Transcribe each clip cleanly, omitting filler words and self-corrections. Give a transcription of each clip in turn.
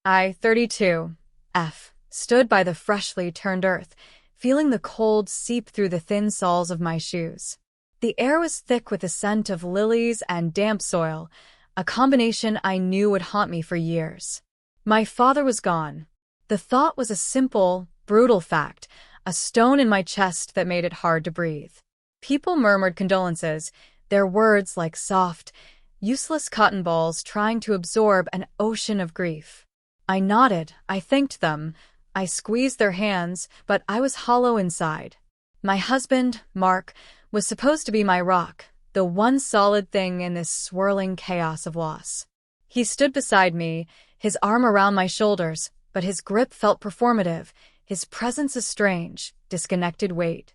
I, 32, F, stood by the freshly turned earth, feeling the cold seep through the thin soles of my shoes. The air was thick with the scent of lilies and damp soil, a combination I knew would haunt me for years. My father was gone. The thought was a simple, brutal fact, a stone in my chest that made it hard to breathe. People murmured condolences, their words like soft, useless cotton balls trying to absorb an ocean of grief. I nodded, I thanked them, I squeezed their hands, but I was hollow inside. My husband, Mark, was supposed to be my rock, the one solid thing in this swirling chaos of loss. He stood beside me, his arm around my shoulders, but his grip felt performative, his presence a strange, disconnected weight.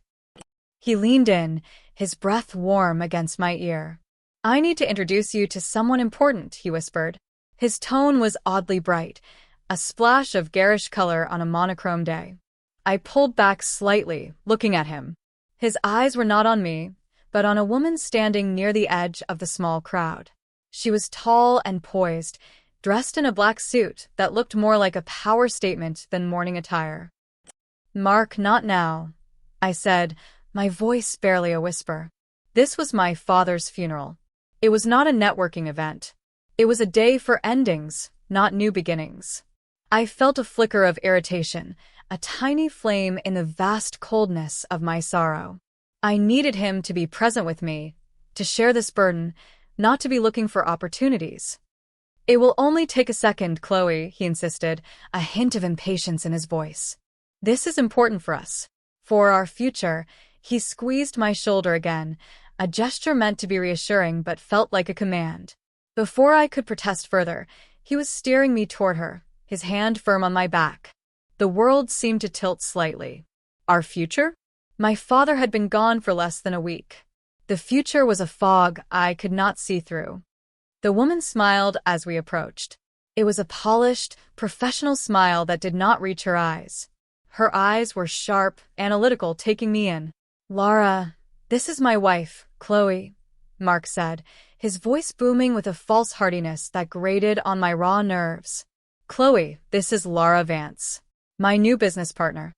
He leaned in, his breath warm against my ear. "I need to introduce you to someone important," he whispered. His tone was oddly bright, a splash of garish color on a monochrome day. I pulled back slightly, looking at him. His eyes were not on me, but on a woman standing near the edge of the small crowd. She was tall and poised, dressed in a black suit that looked more like a power statement than morning attire. "Mark, not now," I said, my voice barely a whisper. This was my father's funeral. It was not a networking event. It was a day for endings, not new beginnings. I felt a flicker of irritation, a tiny flame in the vast coldness of my sorrow. I needed him to be present with me, to share this burden, not to be looking for opportunities. "It will only take a second, Chloe," he insisted, a hint of impatience in his voice. "This is important for us. For our future." He squeezed my shoulder again, a gesture meant to be reassuring but felt like a command. Before I could protest further, he was steering me toward her, his hand firm on my back. The world seemed to tilt slightly. Our future? My father had been gone for less than a week. The future was a fog I could not see through. The woman smiled as we approached. It was a polished, professional smile that did not reach her eyes. Her eyes were sharp, analytical, taking me in. "Laura, this is my wife, Chloe," Mark said, his voice booming with a false heartiness that grated on my raw nerves. "Chloe, this is Laura Vance, my new business partner."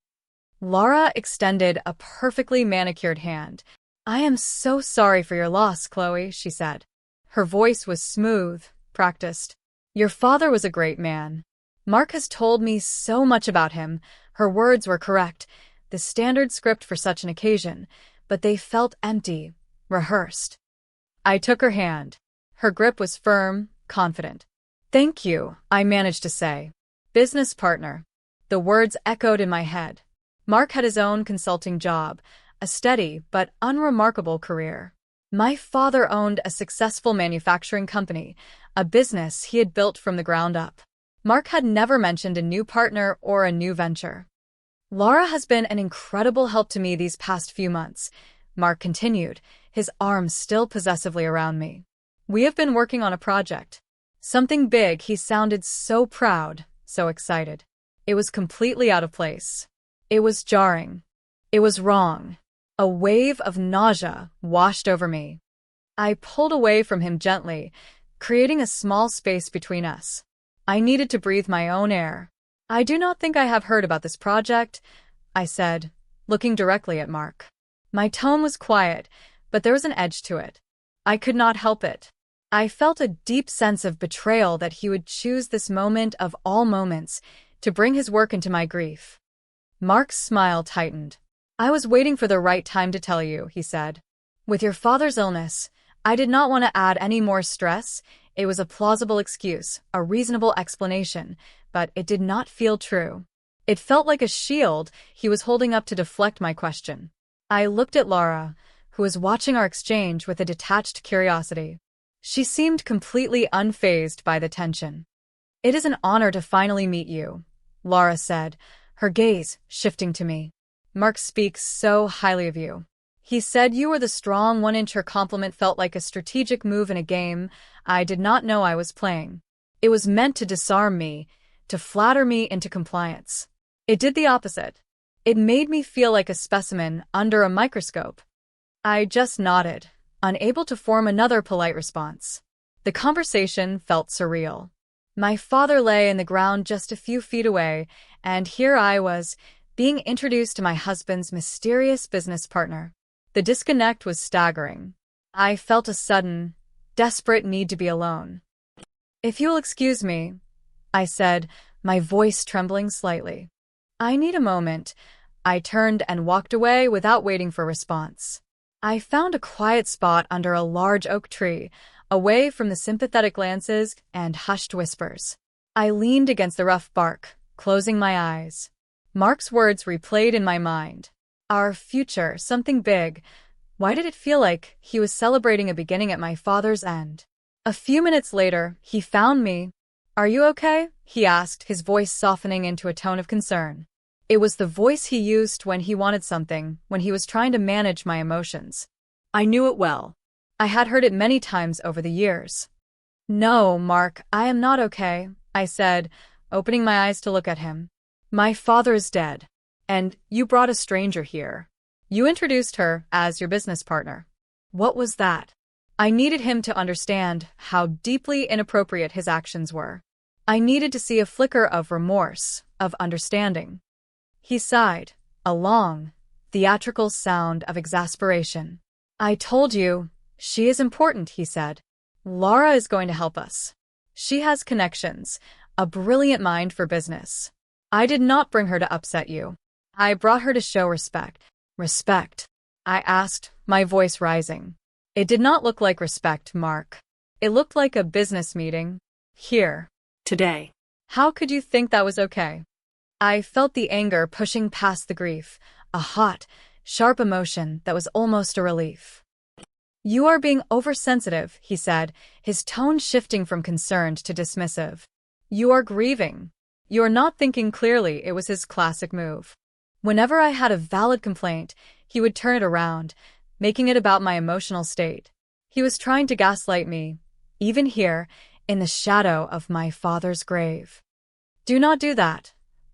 Laura extended a perfectly manicured hand. "I am so sorry for your loss, Chloe," she said. Her voice was smooth, practiced. "Your father was a great man. Mark has told me so much about him." Her words were correct, the standard script for such an occasion, but they felt empty, rehearsed. I took her hand. Her grip was firm, confident. "Thank you," I managed to say. "Business partner." The words echoed in my head. Mark had his own consulting job, a steady but unremarkable career. My father owned a successful manufacturing company, a business he had built from the ground up. Mark had never mentioned a new partner or a new venture. "Laura has been an incredible help to me these past few months," Mark continued, his arms still possessively around me. "We have been working on a project. Something big." He sounded so proud, so excited. It was completely out of place. It was jarring. It was wrong. A wave of nausea washed over me. I pulled away from him gently, creating a small space between us. I needed to breathe my own air. "I do not think I have heard about this project," I said, looking directly at Mark. My tone was quiet, but there was an edge to it. I could not help it. I felt a deep sense of betrayal that he would choose this moment of all moments to bring his work into my grief. Mark's smile tightened. "I was waiting for the right time to tell you," he said. "With your father's illness, I did not want to add any more stress." It was a plausible excuse, a reasonable explanation, but it did not feel true. It felt like a shield he was holding up to deflect my question. I looked at Laura, who was watching our exchange with a detached curiosity. She seemed completely unfazed by the tension. "It is an honor to finally meet you," Laura said, her gaze shifting to me. "Mark speaks so highly of you. He said you were the strong one." Her compliment felt like a strategic move in a game I did not know I was playing. It was meant to disarm me, to flatter me into compliance. It did the opposite. It made me feel like a specimen under a microscope. I just nodded, unable to form another polite response. The conversation felt surreal. My father lay in the ground just a few feet away, and here I was, being introduced to my husband's mysterious business partner. The disconnect was staggering. I felt a sudden, desperate need to be alone. "If you'll excuse me," I said, my voice trembling slightly. "I need a moment." I turned and walked away without waiting for a response. I found a quiet spot under a large oak tree, away from the sympathetic glances and hushed whispers. I leaned against the rough bark, closing my eyes. Mark's words replayed in my mind. Our future, something big. Why did it feel like he was celebrating a beginning at my father's end? A few minutes later, he found me. "Are you okay?" he asked, his voice softening into a tone of concern. It was the voice he used when he wanted something, when he was trying to manage my emotions. I knew it well. I had heard it many times over the years. "No, Mark, I am not okay," I said, opening my eyes to look at him. "My father is dead. And you brought a stranger here. You introduced her as your business partner. What was that?" I needed him to understand how deeply inappropriate his actions were. I needed to see a flicker of remorse, of understanding. He sighed, a long, theatrical sound of exasperation. "I told you, she is important," he said. "Laura is going to help us. She has connections, a brilliant mind for business. I did not bring her to upset you. I brought her to show respect." "Respect?" I asked, my voice rising. It did not look like respect, Mark. It looked like a business meeting. Here. Today. How could you think that was okay? I felt the anger pushing past the grief, a hot, sharp emotion that was almost a relief. "You are being oversensitive," he said, his tone shifting from concerned to dismissive. "You are grieving. You are not thinking clearly." It was his classic move. Whenever I had a valid complaint, he would turn it around, making it about my emotional state. He was trying to gaslight me, even here, in the shadow of my father's grave. "Do not do that,"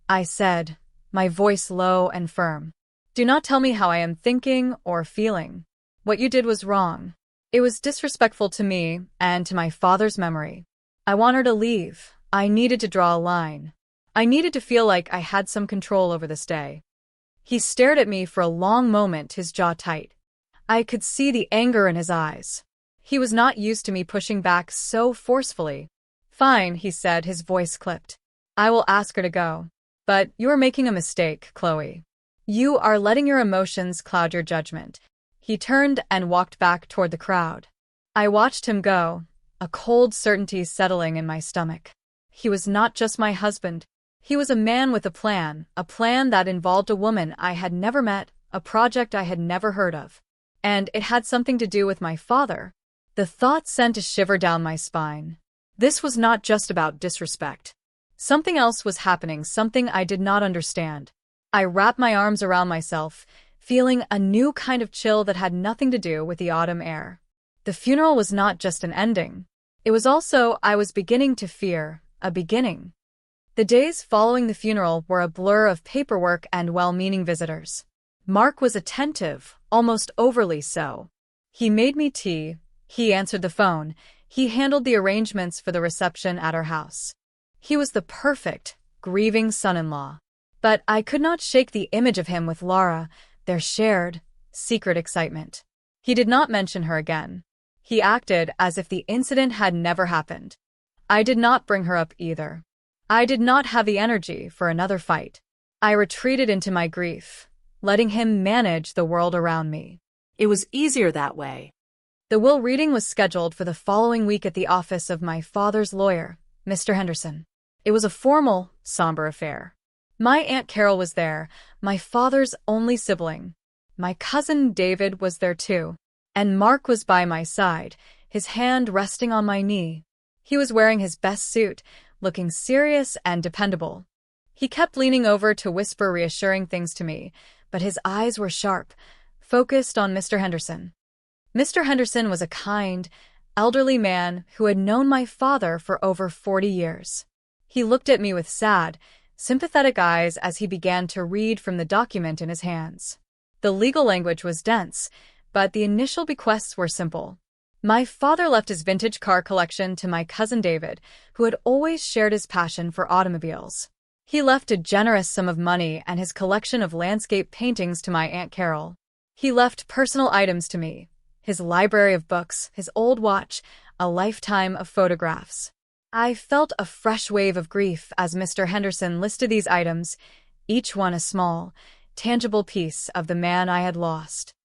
I said, my voice low and firm. "Do not tell me how I am thinking or feeling. What you did was wrong. It was disrespectful to me and to my father's memory. I want her to leave. I needed to draw a line. I needed to feel like I had some control over this day." He stared at me for a long moment, his jaw tight. I could see the anger in his eyes. He was not used to me pushing back so forcefully. "Fine," he said, his voice clipped. "I will ask her to go. But you are making a mistake, Chloe. You are letting your emotions cloud your judgment." He turned and walked back toward the crowd. I watched him go, a cold certainty settling in my stomach. He was not just my husband. He was a man with a plan that involved a woman I had never met, a project I had never heard of. And it had something to do with my father. The thought sent a shiver down my spine. This was not just about disrespect. Something else was happening, something I did not understand. I wrapped my arms around myself, feeling a new kind of chill that had nothing to do with the autumn air. The funeral was not just an ending. It was also, I was beginning to fear, a beginning. The days following the funeral were a blur of paperwork and well-meaning visitors. Mark was attentive, almost overly so. He made me tea, he answered the phone, he handled the arrangements for the reception at our house. He was the perfect, grieving son-in-law. But I could not shake the image of him with Laura, their shared, secret excitement. He did not mention her again. He acted as if the incident had never happened. I did not bring her up either. I did not have the energy for another fight. I retreated into my grief, letting him manage the world around me. It was easier that way. The will reading was scheduled for the following week at the office of my father's lawyer, Mr. Henderson. It was a formal, somber affair. My Aunt Carol was there, my father's only sibling. My cousin David was there too. And Mark was by my side, his hand resting on my knee. He was wearing his best suit, looking serious and dependable. He kept leaning over to whisper reassuring things to me, but his eyes were sharp, focused on Mr. Henderson. Mr. Henderson was a kind, elderly man who had known my father for over 40 years. He looked at me with sad, sympathetic eyes as he began to read from the document in his hands. The legal language was dense, but the initial bequests were simple. My father left his vintage car collection to my cousin David, who had always shared his passion for automobiles. He left a generous sum of money and his collection of landscape paintings to my Aunt Carol. He left personal items to me, his library of books, his old watch, a lifetime of photographs. I felt a fresh wave of grief as Mr. Henderson listed these items, each one a small, tangible piece of the man I had lost.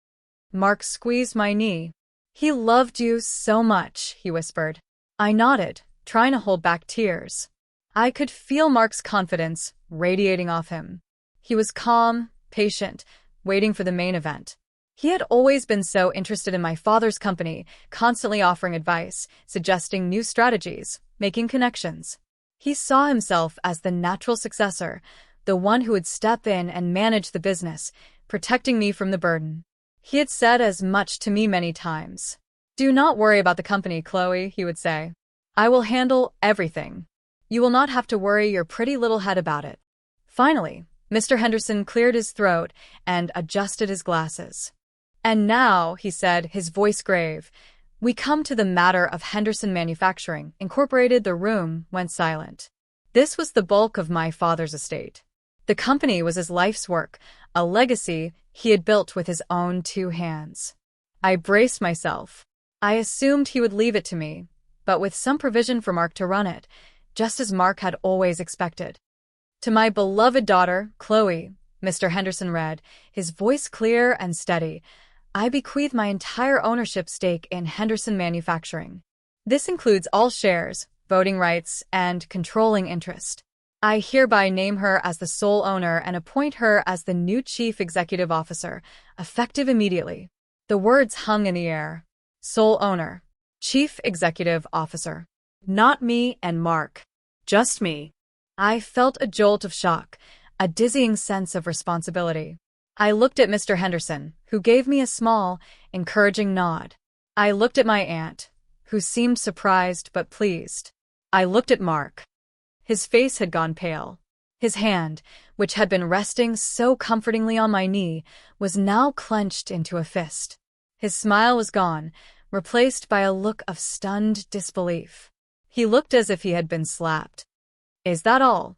Mark squeezed my knee. "He loved you so much," he whispered. I nodded, trying to hold back tears. I could feel Mark's confidence radiating off him. He was calm, patient, waiting for the main event. He had always been so interested in my father's company, constantly offering advice, suggesting new strategies, making connections. He saw himself as the natural successor, the one who would step in and manage the business, protecting me from the burden. He had said as much to me many times. "Do not worry about the company, Chloe," he would say. "I will handle everything. You will not have to worry your pretty little head about it." Finally, Mr. Henderson cleared his throat and adjusted his glasses. "And now," he said, his voice grave, "we come to the matter of Henderson Manufacturing, Incorporated." The room went silent. This was the bulk of my father's estate. The company was his life's work, a legacy he had built with his own 2 hands. I braced myself. I assumed he would leave it to me, but with some provision for Mark to run it, just as Mark had always expected. "To my beloved daughter, Chloe," Mr. Henderson read, his voice clear and steady, "I bequeath my entire ownership stake in Henderson Manufacturing. This includes all shares, voting rights, and controlling interest. I hereby name her as the sole owner and appoint her as the new Chief Executive Officer, effective immediately." The words hung in the air. Sole owner. Chief Executive Officer. Not me and Mark. Just me. I felt a jolt of shock, a dizzying sense of responsibility. I looked at Mr. Henderson, who gave me a small, encouraging nod. I looked at my aunt, who seemed surprised but pleased. I looked at Mark. His face had gone pale. His hand, which had been resting so comfortingly on my knee, was now clenched into a fist. His smile was gone, replaced by a look of stunned disbelief. He looked as if he had been slapped. "Is that all?"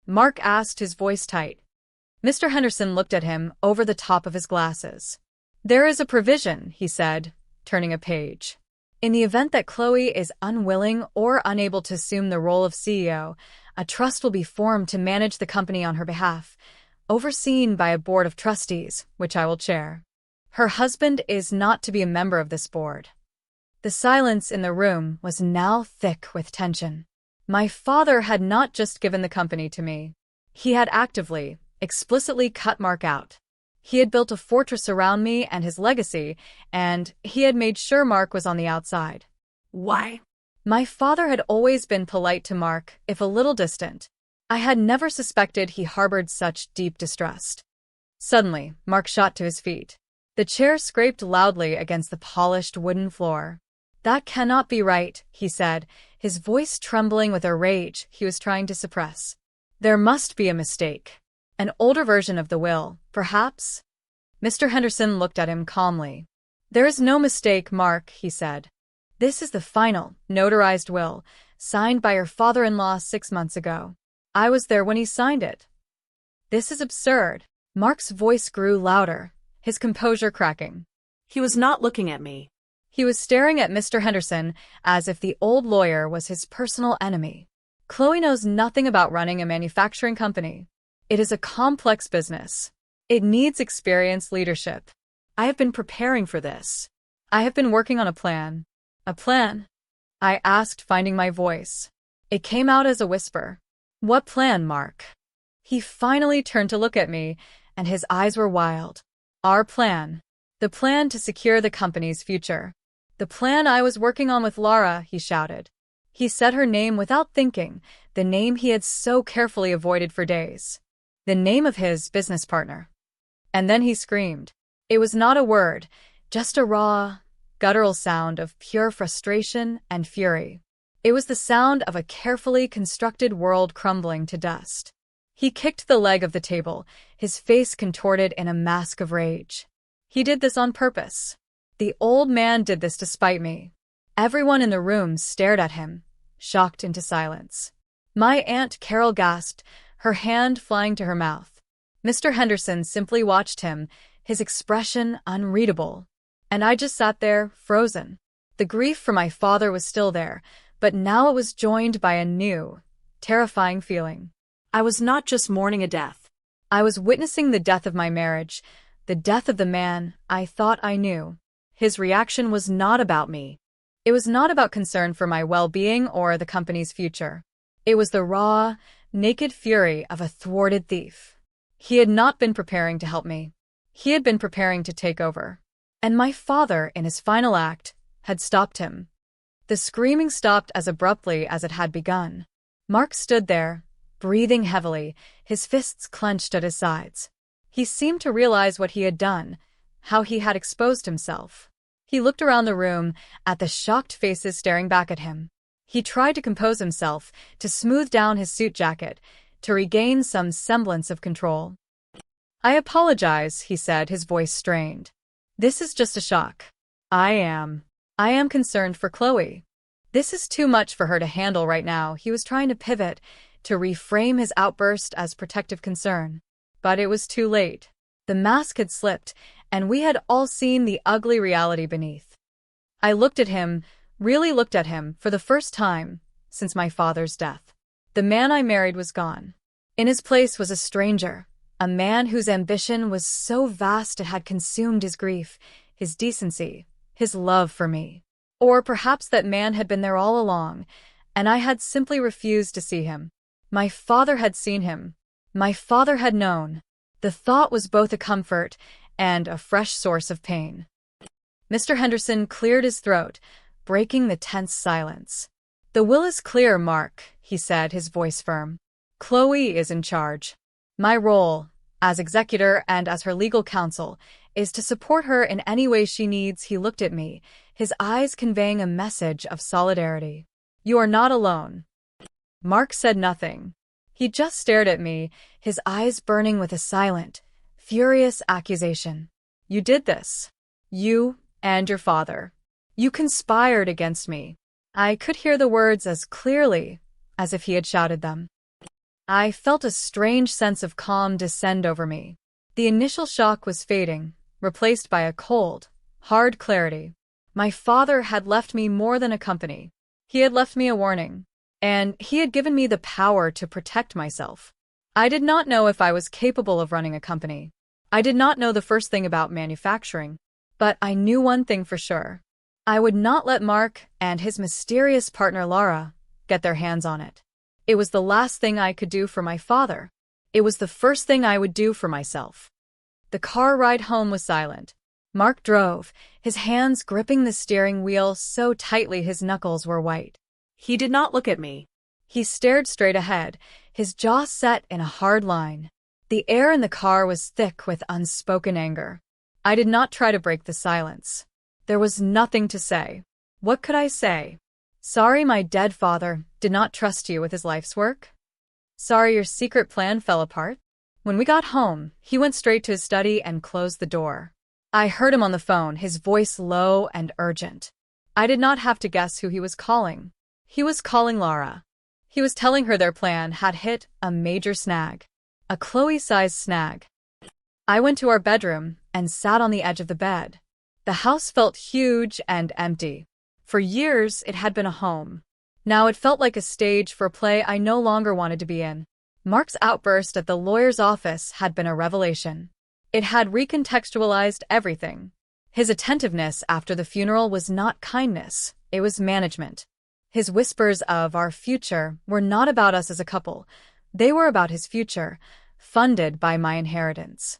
Mark asked, his voice tight. Mr. Henderson looked at him over the top of his glasses. "There is a provision," he said, turning a page. "In the event that Chloe is unwilling or unable to assume the role of CEO, a trust will be formed to manage the company on her behalf, overseen by a board of trustees, which I will chair. Her husband is not to be a member of this board." The silence in the room was now thick with tension. My father had not just given the company to me. He had actively, explicitly cut Mark out. He had built a fortress around me and his legacy, and he had made sure Mark was on the outside. Why? My father had always been polite to Mark, if a little distant. I had never suspected he harbored such deep distrust. Suddenly, Mark shot to his feet. The chair scraped loudly against the polished wooden floor. "That cannot be right," he said, his voice trembling with a rage he was trying to suppress. "There must be a mistake. An older version of the will, perhaps?" Mr. Henderson looked at him calmly. "There is no mistake, Mark," he said. "This is the final, notarized will, signed by your father-in-law 6 months ago. I was there when he signed it." "This is absurd." Mark's voice grew louder, his composure cracking. He was not looking at me. He was staring at Mr. Henderson as if the old lawyer was his personal enemy. "Chloe knows nothing about running a manufacturing company. It is a complex business. It needs experienced leadership. I have been preparing for this. I have been working on a plan." "A plan?" I asked, finding my voice. It came out as a whisper. "What plan, Mark?" He finally turned to look at me, and his eyes were wild. "Our plan. The plan to secure the company's future. The plan I was working on with Laura," he shouted. He said her name without thinking, the name he had so carefully avoided for days. The name of his business partner. And then he screamed. It was not a word, just a raw, guttural sound of pure frustration and fury. It was the sound of a carefully constructed world crumbling to dust. He kicked the leg of the table, his face contorted in a mask of rage. He did this on purpose. The old man did this to spite me. Everyone in the room stared at him, shocked into silence. My Aunt Carol gasped, her hand flying to her mouth. Mr. Henderson simply watched him, his expression unreadable. And I just sat there, frozen. The grief for my father was still there, but now it was joined by a new, terrifying feeling. I was not just mourning a death. I was witnessing the death of my marriage, the death of the man I thought I knew. His reaction was not about me. It was not about concern for my well-being or the company's future. It was the raw, naked fury of a thwarted thief. He had not been preparing to help me. He had been preparing to take over. And my father, in his final act, had stopped him. The screaming stopped as abruptly as it had begun. Mark stood there, breathing heavily, his fists clenched at his sides. He seemed to realize what he had done, how he had exposed himself. He looked around the room, at the shocked faces staring back at him. He tried to compose himself, to smooth down his suit jacket, to regain some semblance of control. "I apologize," he said, his voice strained. "This is just a shock. I am concerned for Chloe. This is too much for her to handle right now." He was trying to pivot, to reframe his outburst as protective concern. But it was too late. The mask had slipped, and we had all seen the ugly reality beneath. I looked at him, really looked at him, for the first time since my father's death. The man I married was gone. In his place was a stranger, a man whose ambition was so vast it had consumed his grief, his decency, his love for me. Or perhaps that man had been there all along, and I had simply refused to see him. My father had seen him. My father had known. The thought was both a comfort and a fresh source of pain. Mr. Henderson cleared his throat, breaking the tense silence. "The will is clear, Mark," he said, his voice firm. "Chloe is in charge. My role, as executor and as her legal counsel, is to support her in any way she needs." He looked at me, his eyes conveying a message of solidarity. "You are not alone." Mark said nothing. He just stared at me, his eyes burning with a silent, furious accusation. "You did this. You and your father. You conspired against me." I could hear the words as clearly as if he had shouted them. I felt a strange sense of calm descend over me. The initial shock was fading, replaced by a cold, hard clarity. My father had left me more than a company. He had left me a warning. And he had given me the power to protect myself. I did not know if I was capable of running a company. I did not know the first thing about manufacturing. But I knew one thing for sure. I would not let Mark and his mysterious partner Laura get their hands on it. It was the last thing I could do for my father. It was the first thing I would do for myself. The car ride home was silent. Mark drove, his hands gripping the steering wheel so tightly his knuckles were white. He did not look at me. He stared straight ahead, his jaw set in a hard line. The air in the car was thick with unspoken anger. I did not try to break the silence. There was nothing to say. What could I say? Sorry my dead father did not trust you with his life's work? Sorry your secret plan fell apart? When we got home, he went straight to his study and closed the door. I heard him on the phone, his voice low and urgent. I did not have to guess who he was calling. He was calling Laura. He was telling her their plan had hit a major snag. A Chloe-sized snag. I went to our bedroom and sat on the edge of the bed. The house felt huge and empty. For years, it had been a home. Now it felt like a stage for a play I no longer wanted to be in. Mark's outburst at the lawyer's office had been a revelation. It had recontextualized everything. His attentiveness after the funeral was not kindness, it was management. His whispers of our future were not about us as a couple. They were about his future, funded by my inheritance.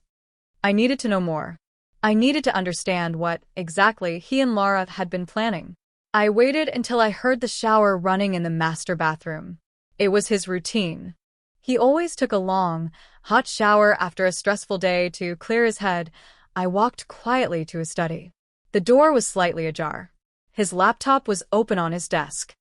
I needed to know more. I needed to understand what, exactly, he and Laura had been planning. I waited until I heard the shower running in the master bathroom. It was his routine. He always took a long, hot shower after a stressful day to clear his head. I walked quietly to his study. The door was slightly ajar. His laptop was open on his desk.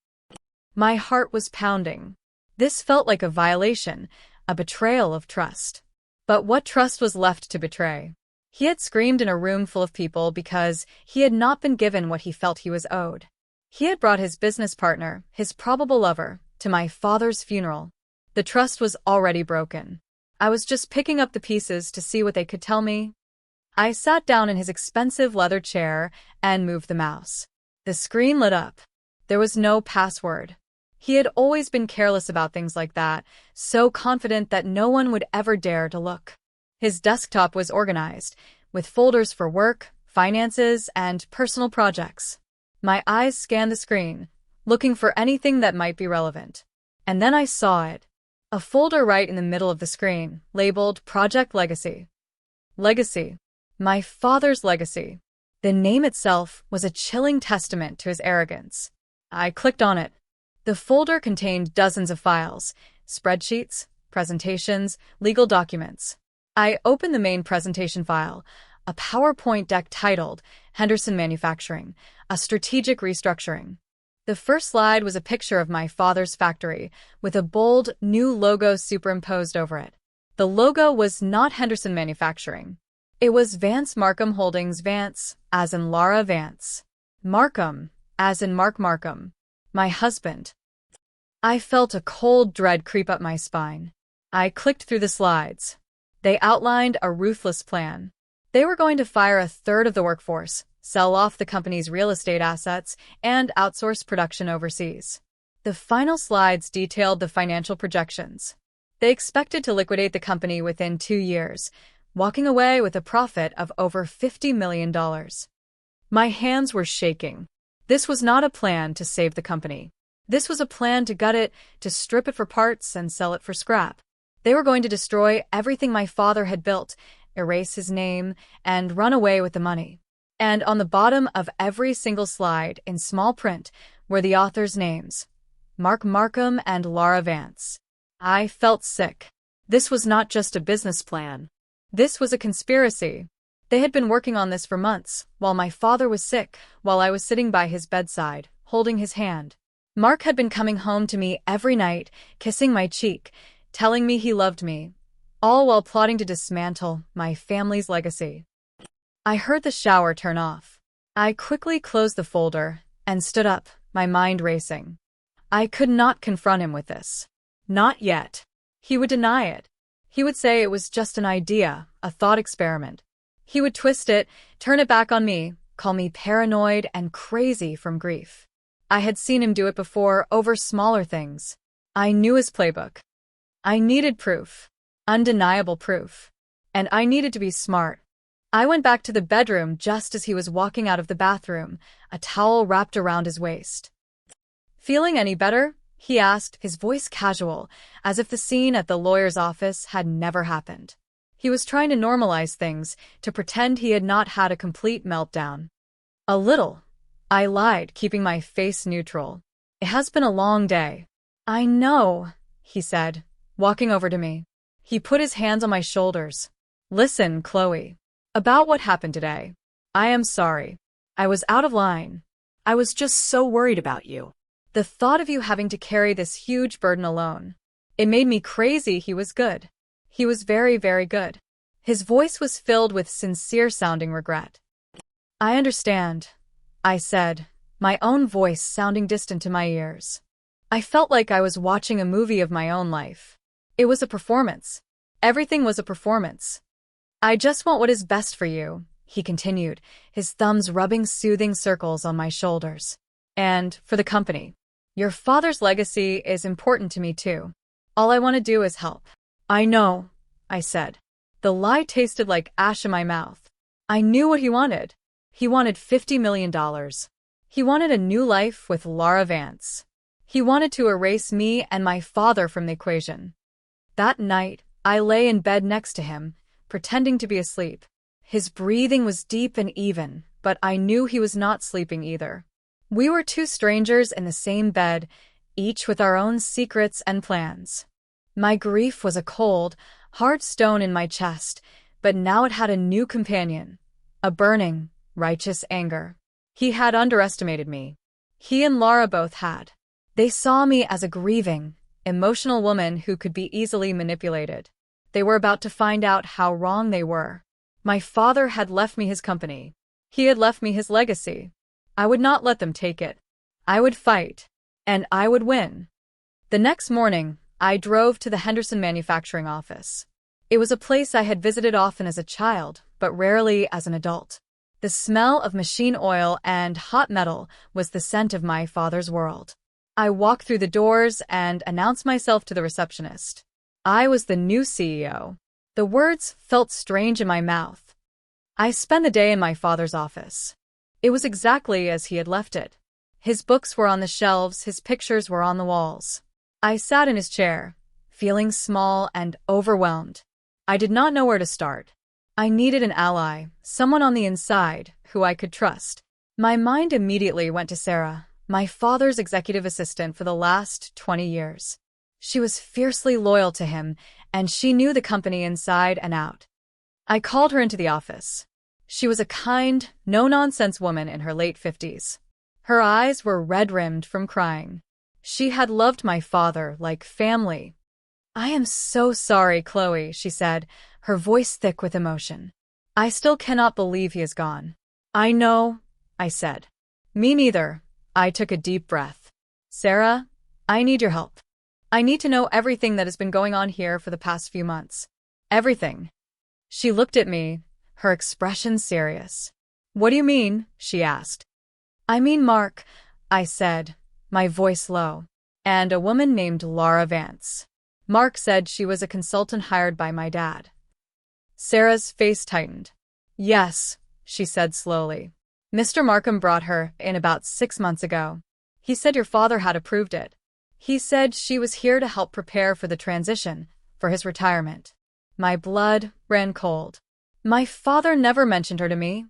My heart was pounding. This felt like a violation, a betrayal of trust. But what trust was left to betray? He had screamed in a room full of people because he had not been given what he felt he was owed. He had brought his business partner, his probable lover, to my father's funeral. The trust was already broken. I was just picking up the pieces to see what they could tell me. I sat down in his expensive leather chair and moved the mouse. The screen lit up. There was no password. He had always been careless about things like that, so confident that no one would ever dare to look. His desktop was organized, with folders for work, finances, and personal projects. My eyes scanned the screen, looking for anything that might be relevant. And then I saw it. A folder right in the middle of the screen, labeled Project Legacy. Legacy. My father's legacy. The name itself was a chilling testament to his arrogance. I clicked on it. The folder contained dozens of files, spreadsheets, presentations, legal documents. I opened the main presentation file, a PowerPoint deck titled Henderson Manufacturing, a Strategic Restructuring. The first slide was a picture of my father's factory, with a bold, new logo superimposed over it. The logo was not Henderson Manufacturing. It was Vance Markham Holdings Vance, as in Laura Vance. Markham, as in Mark Markham. My husband. I felt a cold dread creep up my spine. I clicked through the slides. They outlined a ruthless plan. They were going to fire a third of the workforce, sell off the company's real estate assets, and outsource production overseas. The final slides detailed the financial projections. They expected to liquidate the company within 2 years, walking away with a profit of over $50 million. My hands were shaking. This was not a plan to save the company. This was a plan to gut it, to strip it for parts and sell it for scrap. They were going to destroy everything my father had built, erase his name, and run away with the money. And on the bottom of every single slide, in small print, were the authors' names: Mark Markham and Laura Vance. I felt sick. This was not just a business plan. This was a conspiracy. They had been working on this for months, while my father was sick, while I was sitting by his bedside, holding his hand. Mark had been coming home to me every night, kissing my cheek, telling me he loved me, all while plotting to dismantle my family's legacy. I heard the shower turn off. I quickly closed the folder and stood up, my mind racing. I could not confront him with this. Not yet. He would deny it. He would say it was just an idea, a thought experiment. He would twist it, turn it back on me, call me paranoid and crazy from grief. I had seen him do it before over smaller things. I knew his playbook. I needed proof. Undeniable proof. And I needed to be smart. I went back to the bedroom just as he was walking out of the bathroom, a towel wrapped around his waist. "Feeling any better?" he asked, his voice casual, as if the scene at the lawyer's office had never happened. He was trying to normalize things, to pretend he had not had a complete meltdown. "A little," I lied, keeping my face neutral. "It has been a long day." "I know," he said, walking over to me. He put his hands on my shoulders. "Listen, Chloe. About what happened today. I am sorry. I was out of line. I was just so worried about you. The thought of you having to carry this huge burden alone. It made me crazy." He was good. He was very, very good. His voice was filled with sincere-sounding regret. "I understand," I said, my own voice sounding distant to my ears. I felt like I was watching a movie of my own life. It was a performance. Everything was a performance. "I just want what is best for you," he continued, his thumbs rubbing soothing circles on my shoulders. "And for the company. Your father's legacy is important to me too. All I want to do is help." "I know," I said. The lie tasted like ash in my mouth. I knew what he wanted. He wanted $50 million. He wanted a new life with Laura Vance. He wanted to erase me and my father from the equation. That night, I lay in bed next to him, pretending to be asleep. His breathing was deep and even, but I knew he was not sleeping either. We were two strangers in the same bed, each with our own secrets and plans. My grief was a cold, hard stone in my chest, but now it had a new companion, a burning, righteous anger. He had underestimated me. He and Laura both had. They saw me as a grieving, emotional woman who could be easily manipulated. They were about to find out how wrong they were. My father had left me his company. He had left me his legacy. I would not let them take it. I would fight. And I would win. The next morning, I drove to the Henderson manufacturing office. It was a place I had visited often as a child, but rarely as an adult. The smell of machine oil and hot metal was the scent of my father's world. I walked through the doors and announced myself to the receptionist. I was the new CEO. The words felt strange in my mouth. I spent the day in my father's office. It was exactly as he had left it. His books were on the shelves, his pictures were on the walls. I sat in his chair, feeling small and overwhelmed. I did not know where to start. I needed an ally, someone on the inside who I could trust. My mind immediately went to Sarah, my father's executive assistant for the last 20 years. She was fiercely loyal to him, and she knew the company inside and out. I called her into the office. She was a kind, no-nonsense woman in her late 50s. Her eyes were red-rimmed from crying. She had loved my father like family. "I am so sorry, Chloe," she said, her voice thick with emotion. "I still cannot believe he is gone." "I know," I said. "Me neither." I took a deep breath. "Sarah, I need your help. I need to know everything that has been going on here for the past few months. Everything." She looked at me, her expression serious. "What do you mean?" she asked. "I mean Mark," I said, my voice low, "and a woman named Laura Vance. Mark said she was a consultant hired by my dad." Sarah's face tightened. "Yes," she said slowly. "Mr. Markham brought her in about 6 months ago. He said your father had approved it. He said she was here to help prepare for the transition, for his retirement." My blood ran cold. "My father never mentioned her to me,"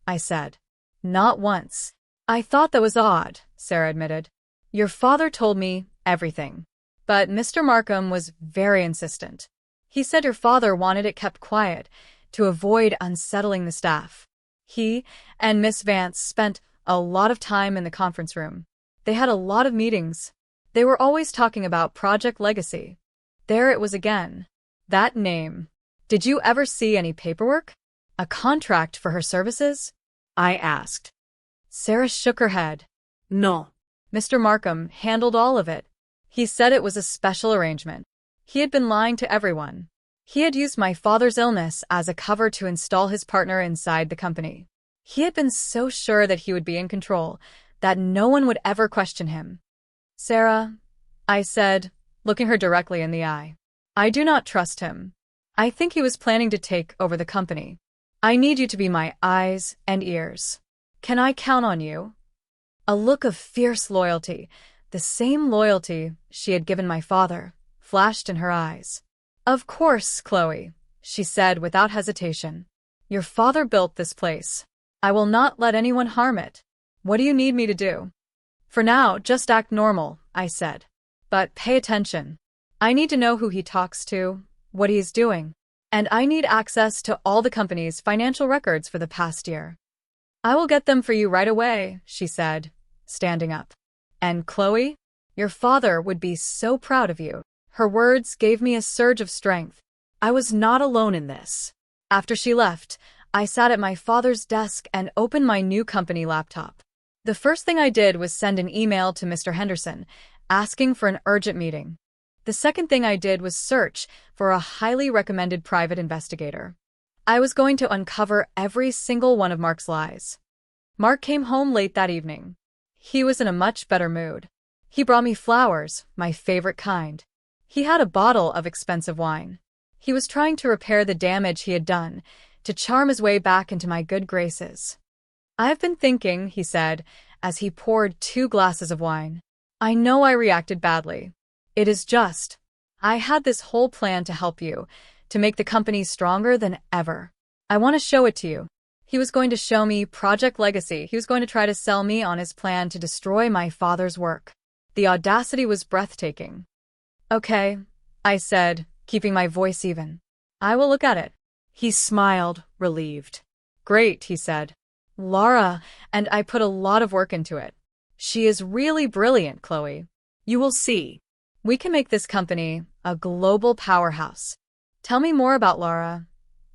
I said. "Not once." "I thought that was odd," Sarah admitted. "Your father told me everything. But Mr. Markham was very insistent. He said your father wanted it kept quiet to avoid unsettling the staff. He and Miss Vance spent a lot of time in the conference room. They had a lot of meetings. They were always talking about Project Legacy." There it was again. That name. "Did you ever see any paperwork? A contract for her services?" I asked. Sarah shook her head. "No." "Mr. Markham handled all of it. He said it was a special arrangement. He had been lying to everyone. He had used my father's illness as a cover to install his partner inside the company. He had been so sure that he would be in control, that no one would ever question him." "Sarah," I said, looking her directly in the eye, "I do not trust him. I think he was planning to take over the company. I need you to be my eyes and ears. Can I count on you?" A look of fierce loyalty, the same loyalty she had given my father, flashed in her eyes. "Of course, Chloe," she said without hesitation. "Your father built this place. I will not let anyone harm it. What do you need me to do?" "For now, just act normal," I said. "But pay attention. I need to know who he talks to, what he is doing, and I need access to all the company's financial records for the past year." "I will get them for you right away," she said, standing up. "And Chloe, your father would be so proud of you." Her words gave me a surge of strength. I was not alone in this. After she left, I sat at my father's desk and opened my new company laptop. The first thing I did was send an email to Mr. Henderson, asking for an urgent meeting. The second thing I did was search for a highly recommended private investigator. I was going to uncover every single one of Mark's lies. Mark came home late that evening. He was in a much better mood. He brought me flowers, my favorite kind. He had a bottle of expensive wine. He was trying to repair the damage he had done, to charm his way back into my good graces. "I've been thinking," he said, as he poured 2 glasses of wine. "I know I reacted badly. It is just. I had this whole plan to help you, to make the company stronger than ever. I want to show it to you." He was going to show me Project Legacy. He was going to try to sell me on his plan to destroy my father's work. The audacity was breathtaking. "Okay," I said, keeping my voice even. "I will look at it." He smiled, relieved. "Great," he said. "Laura and I put a lot of work into it. She is really brilliant, Chloe. You will see. We can make this company a global powerhouse." "Tell me more about Laura,"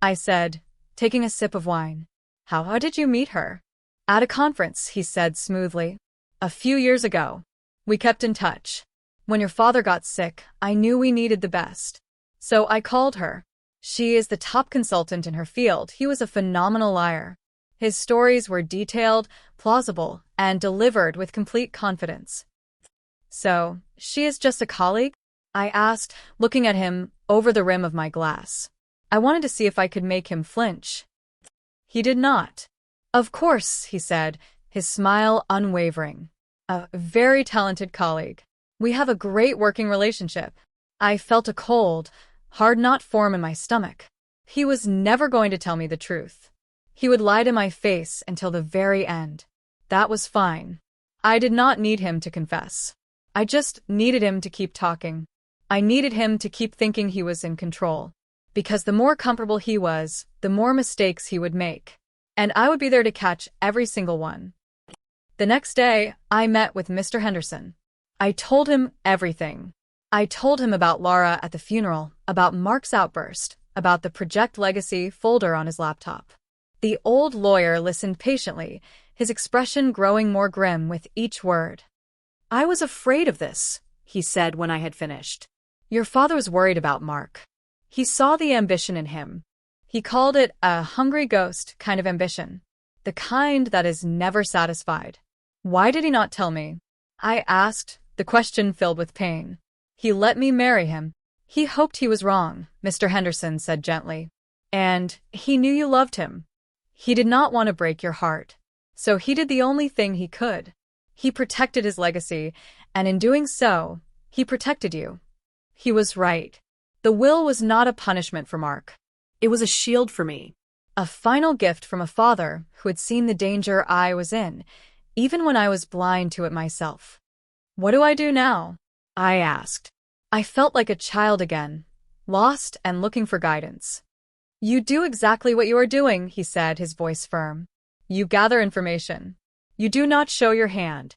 I said, taking a sip of wine. How did you meet her? At a conference, he said smoothly. A few years ago. We kept in touch. When your father got sick, I knew we needed the best. So I called her. She is the top consultant in her field. He was a phenomenal liar. His stories were detailed, plausible, and delivered with complete confidence. So, she is just a colleague? I asked, looking at him over the rim of my glass. I wanted to see if I could make him flinch. He did not. Of course, he said, his smile unwavering. A very talented colleague. We have a great working relationship. I felt a cold, hard knot form in my stomach. He was never going to tell me the truth. He would lie to my face until the very end. That was fine. I did not need him to confess. I just needed him to keep talking. I needed him to keep thinking he was in control. Because the more comfortable he was, the more mistakes he would make. And I would be there to catch every single one. The next day, I met with Mr. Henderson. I told him everything. I told him about Laura at the funeral, about Mark's outburst, about the Project Legacy folder on his laptop. The old lawyer listened patiently, his expression growing more grim with each word. I was afraid of this, he said when I had finished. Your father was worried about Mark. He saw the ambition in him. He called it a hungry ghost kind of ambition, the kind that is never satisfied. Why did he not tell me? I asked, the question filled with pain. He let me marry him. He hoped he was wrong, Mr. Henderson said gently. And he knew you loved him. He did not want to break your heart. So he did the only thing he could. He protected his legacy, and in doing so, he protected you. He was right. The will was not a punishment for Mark. It was a shield for me. A final gift from a father who had seen the danger I was in, even when I was blind to it myself. What do I do now? I asked. I felt like a child again, lost and looking for guidance. You do exactly what you are doing, he said, his voice firm. You gather information. You do not show your hand.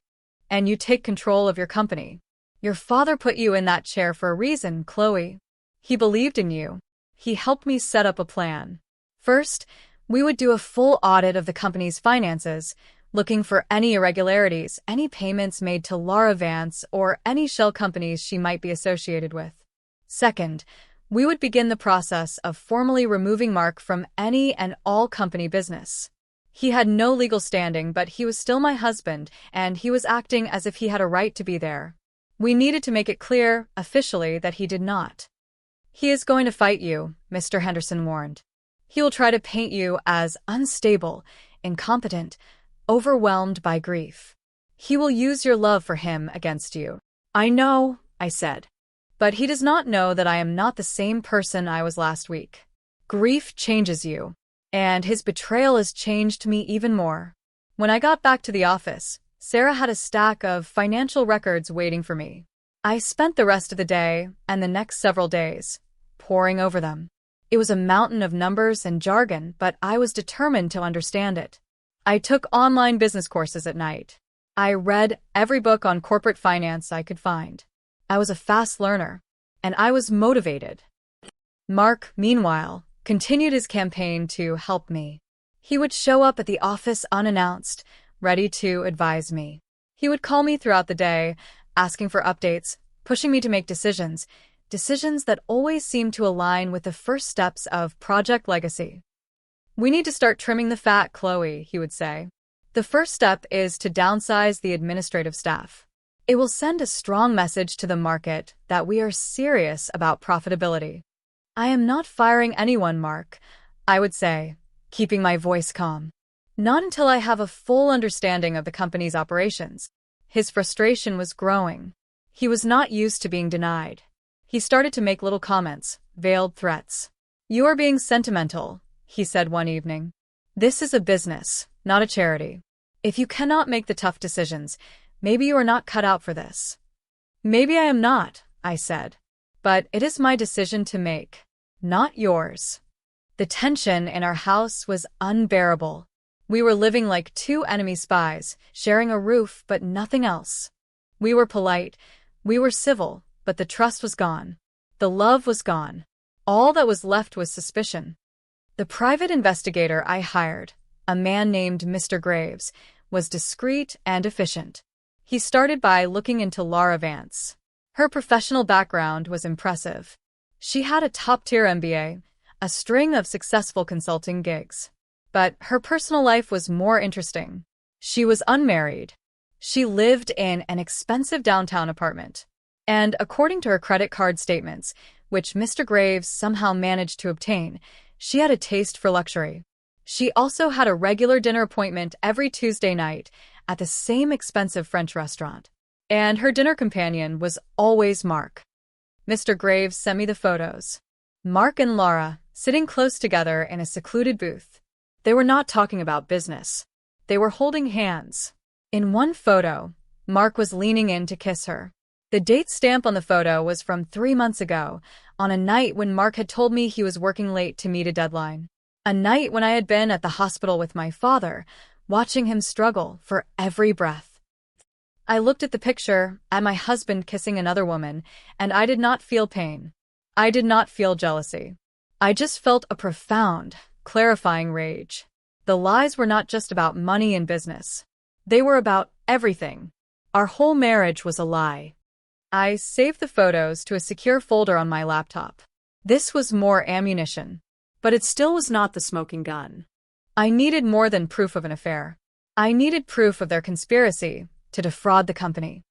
And you take control of your company. Your father put you in that chair for a reason, Chloe. He believed in you. He helped me set up a plan. First, we would do a full audit of the company's finances, looking for any irregularities, any payments made to Laura Vance, or any shell companies she might be associated with. Second, we would begin the process of formally removing Mark from any and all company business. He had no legal standing, but he was still my husband, and he was acting as if he had a right to be there. We needed to make it clear, officially, that he did not. He is going to fight you, Mr. Henderson warned. He will try to paint you as unstable, incompetent, overwhelmed by grief. He will use your love for him against you. I know, I said. But he does not know that I am not the same person I was last week. Grief changes you. And his betrayal has changed me even more. When I got back to the office, Sarah had a stack of financial records waiting for me. I spent the rest of the day and the next several days poring over them. It was a mountain of numbers and jargon, but I was determined to understand it. I took online business courses at night. I read every book on corporate finance I could find. I was a fast learner, and I was motivated. Mark, meanwhile, continued his campaign to help me. He would show up at the office unannounced, ready to advise me. He would call me throughout the day, asking for updates, pushing me to make decisions that always seemed to align with the first steps of Project Legacy. We need to start trimming the fat, Chloe, he would say. The first step is to downsize the administrative staff. It will send a strong message to the market that we are serious about profitability. I am not firing anyone, Mark, I would say, keeping my voice calm. Not until I have a full understanding of the company's operations. His frustration was growing. He was not used to being denied. He started to make little comments, veiled threats. You are being sentimental, he said one evening. This is a business, not a charity. If you cannot make the tough decisions, maybe you are not cut out for this. Maybe I am not, I said. But it is my decision to make, not yours. The tension in our house was unbearable. We were living like two enemy spies, sharing a roof but nothing else. We were polite, we were civil, but the trust was gone. The love was gone. All that was left was suspicion. The private investigator I hired, a man named Mr. Graves, was discreet and efficient. He started by looking into Lara Vance. Her professional background was impressive. She had a top-tier MBA, a string of successful consulting gigs. But her personal life was more interesting. She was unmarried. She lived in an expensive downtown apartment. And according to her credit card statements, which Mr. Graves somehow managed to obtain, she had a taste for luxury. She also had a regular dinner appointment every Tuesday night at the same expensive French restaurant. And her dinner companion was always Mark. Mr. Graves sent me the photos. Mark and Lara, sitting close together in a secluded booth. They were not talking about business. They were holding hands. In one photo, Mark was leaning in to kiss her. The date stamp on the photo was from 3 months ago, on a night when Mark had told me he was working late to meet a deadline. A night when I had been at the hospital with my father, watching him struggle for every breath. I looked at the picture, at my husband kissing another woman, and I did not feel pain. I did not feel jealousy. I just felt a profound, clarifying rage. The lies were not just about money and business. They were about everything. Our whole marriage was a lie. I saved the photos to a secure folder on my laptop. This was more ammunition. But it still was not the smoking gun. I needed more than proof of an affair. I needed proof of their conspiracy to defraud the company.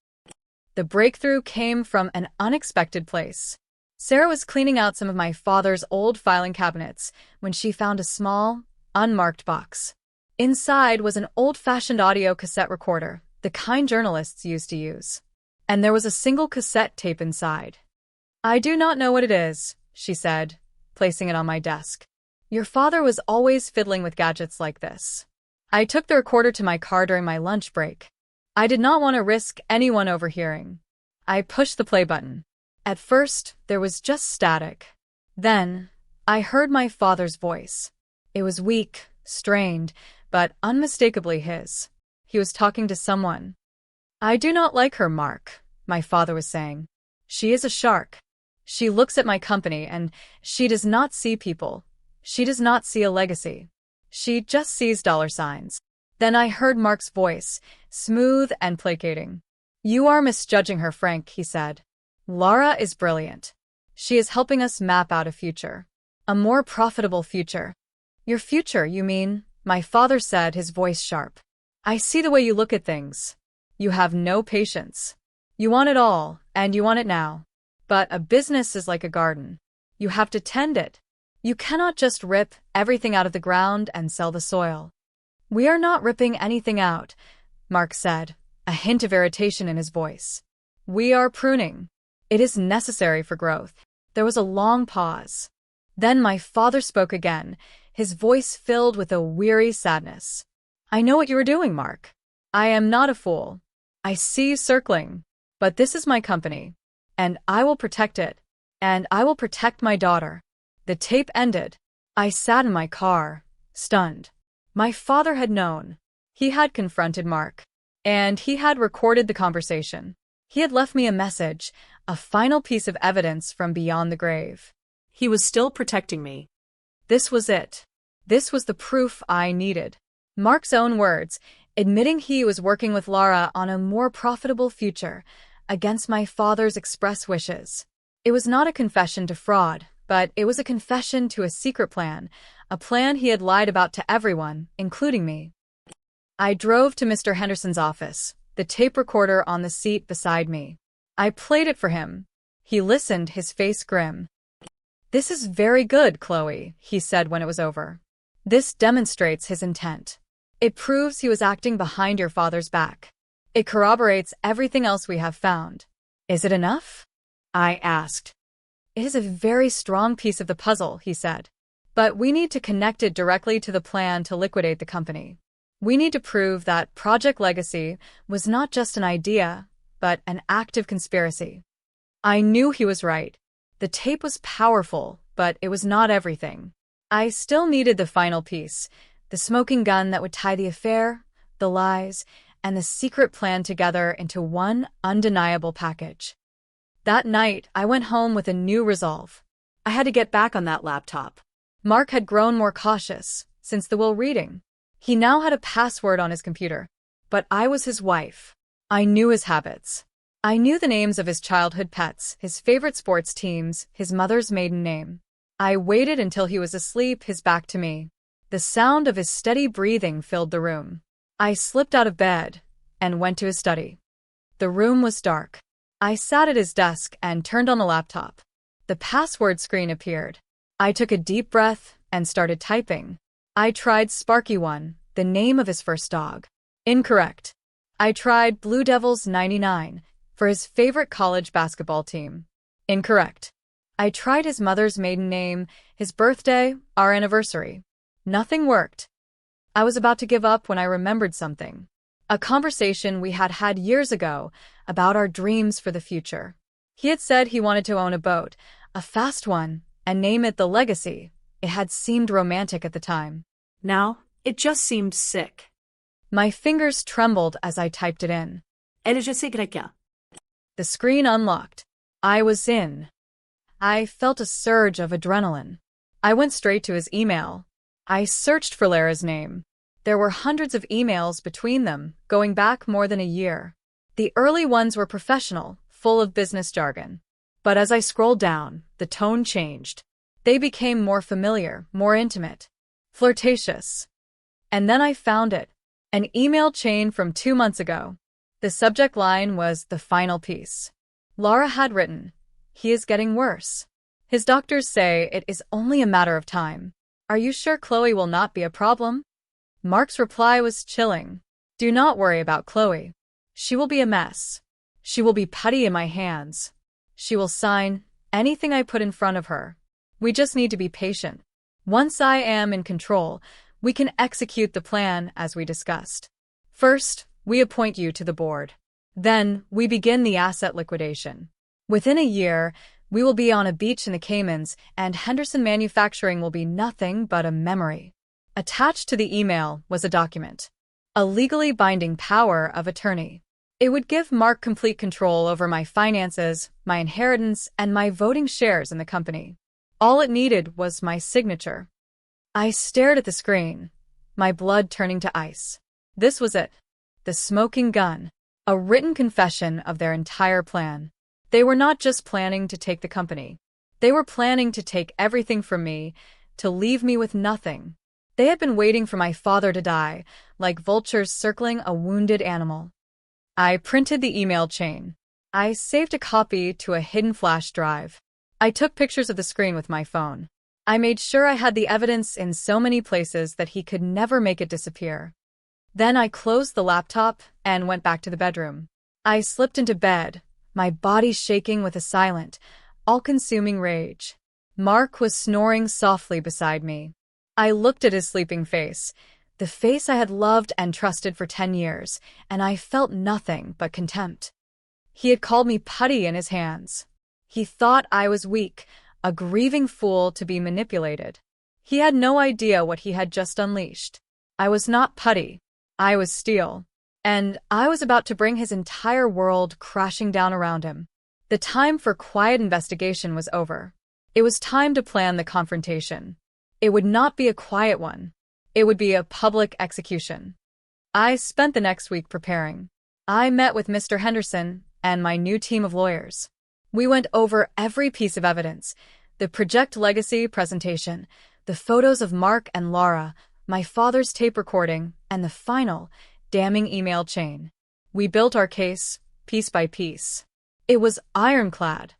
The breakthrough came from an unexpected place. Sarah was cleaning out some of my father's old filing cabinets when she found a small, unmarked box. Inside was an old-fashioned audio cassette recorder, the kind journalists used to use. And there was a single cassette tape inside. "I do not know what it is," she said, placing it on my desk. "Your father was always fiddling with gadgets like this." I took the recorder to my car during my lunch break. I did not want to risk anyone overhearing. I pushed the play button. At first, there was just static. Then, I heard my father's voice. It was weak, strained, but unmistakably his. He was talking to someone. "I do not like her, Mark," my father was saying. "She is a shark. She looks at my company and she does not see people. She does not see a legacy. She just sees dollar signs." Then I heard Mark's voice, smooth and placating. "You are misjudging her, Frank," he said. "Lara is brilliant. She is helping us map out a future. A more profitable future." "Your future, you mean?" my father said, his voice sharp. "I see the way you look at things. You have no patience. You want it all, and you want it now. But a business is like a garden. You have to tend it. You cannot just rip everything out of the ground and sell the soil." "We are not ripping anything out," Mark said, a hint of irritation in his voice. "We are pruning. It is necessary for growth." There was a long pause. Then my father spoke again, his voice filled with a weary sadness. "I know what you are doing, Mark. I am not a fool. I see you circling. But this is my company. And I will protect it. And I will protect my daughter." The tape ended. I sat in my car, stunned. My father had known. He had confronted Mark. And he had recorded the conversation. He had left me a message, a final piece of evidence from beyond the grave. He was still protecting me. This was it. This was the proof I needed. Mark's own words, admitting he was working with Lara on a more profitable future, against my father's express wishes. It was not a confession to fraud, but it was a confession to a secret plan, a plan he had lied about to everyone, including me. I drove to Mr. Henderson's office, the tape recorder on the seat beside me. I played it for him. He listened, his face grim. "This is very good, Chloe," he said when it was over. "This demonstrates his intent. It proves he was acting behind your father's back. It corroborates everything else we have found." "Is it enough?" I asked. "It is a very strong piece of the puzzle," he said. "But we need to connect it directly to the plan to liquidate the company. We need to prove that Project Legacy was not just an idea, but an active conspiracy." I knew he was right. The tape was powerful, but it was not everything. I still needed the final piece, the smoking gun that would tie the affair, the lies, and the secret plan together into one undeniable package. That night, I went home with a new resolve. I had to get back on that laptop. Mark had grown more cautious since the will reading. He now had a password on his computer. But I was his wife. I knew his habits. I knew the names of his childhood pets, his favorite sports teams, his mother's maiden name. I waited until he was asleep, his back to me. The sound of his steady breathing filled the room. I slipped out of bed and went to his study. The room was dark. I sat at his desk and turned on the laptop. The password screen appeared. I took a deep breath and started typing. I tried Sparky 1, the name of his first dog. Incorrect. I tried Blue Devils 99 for his favorite college basketball team. Incorrect. I tried his mother's maiden name, his birthday, our anniversary. Nothing worked. I was about to give up when I remembered something. A conversation we had had years ago about our dreams for the future. He had said he wanted to own a boat, a fast one, and name it the Legacy. It had seemed romantic at the time. Now, it just seemed sick. My fingers trembled as I typed it in. LGC. The screen unlocked. I was in. I felt a surge of adrenaline. I went straight to his email. I searched for Lara's name. There were hundreds of emails between them, going back more than a year. The early ones were professional, full of business jargon. But as I scrolled down, the tone changed. They became more familiar, more intimate, flirtatious. And then I found it. An email chain from 2 months ago. The subject line was the final piece. Lara had written, "He is getting worse. His doctors say it is only a matter of time. Are you sure Chloe will not be a problem?" Mark's reply was chilling. "Do not worry about Chloe. She will be a mess. She will be putty in my hands. She will sign anything I put in front of her. We just need to be patient. Once I am in control, we can execute the plan as we discussed. First, we appoint you to the board. Then, we begin the asset liquidation. Within a year, we will be on a beach in the Caymans, and Henderson Manufacturing will be nothing but a memory." Attached to the email was a document. A legally binding power of attorney. It would give Mark complete control over my finances, my inheritance, and my voting shares in the company. All it needed was my signature. I stared at the screen, my blood turning to ice. This was it. The smoking gun. A written confession of their entire plan. They were not just planning to take the company. They were planning to take everything from me, to leave me with nothing. They had been waiting for my father to die, like vultures circling a wounded animal. I printed the email chain. I saved a copy to a hidden flash drive. I took pictures of the screen with my phone. I made sure I had the evidence in so many places that he could never make it disappear. Then I closed the laptop and went back to the bedroom. I slipped into bed, my body shaking with a silent, all-consuming rage. Mark was snoring softly beside me. I looked at his sleeping face, the face I had loved and trusted for 10 years, and I felt nothing but contempt. He had called me putty in his hands. He thought I was weak, a grieving fool to be manipulated. He had no idea what he had just unleashed. I was not putty. I was steel. And I was about to bring his entire world crashing down around him. The time for quiet investigation was over. It was time to plan the confrontation. It would not be a quiet one. It would be a public execution. I spent the next week preparing. I met with Mr. Henderson and my new team of lawyers. We went over every piece of evidence, the Project Legacy presentation, the photos of Mark and Lara, my father's tape recording, and the final, damning email chain. We built our case, piece by piece. It was ironclad.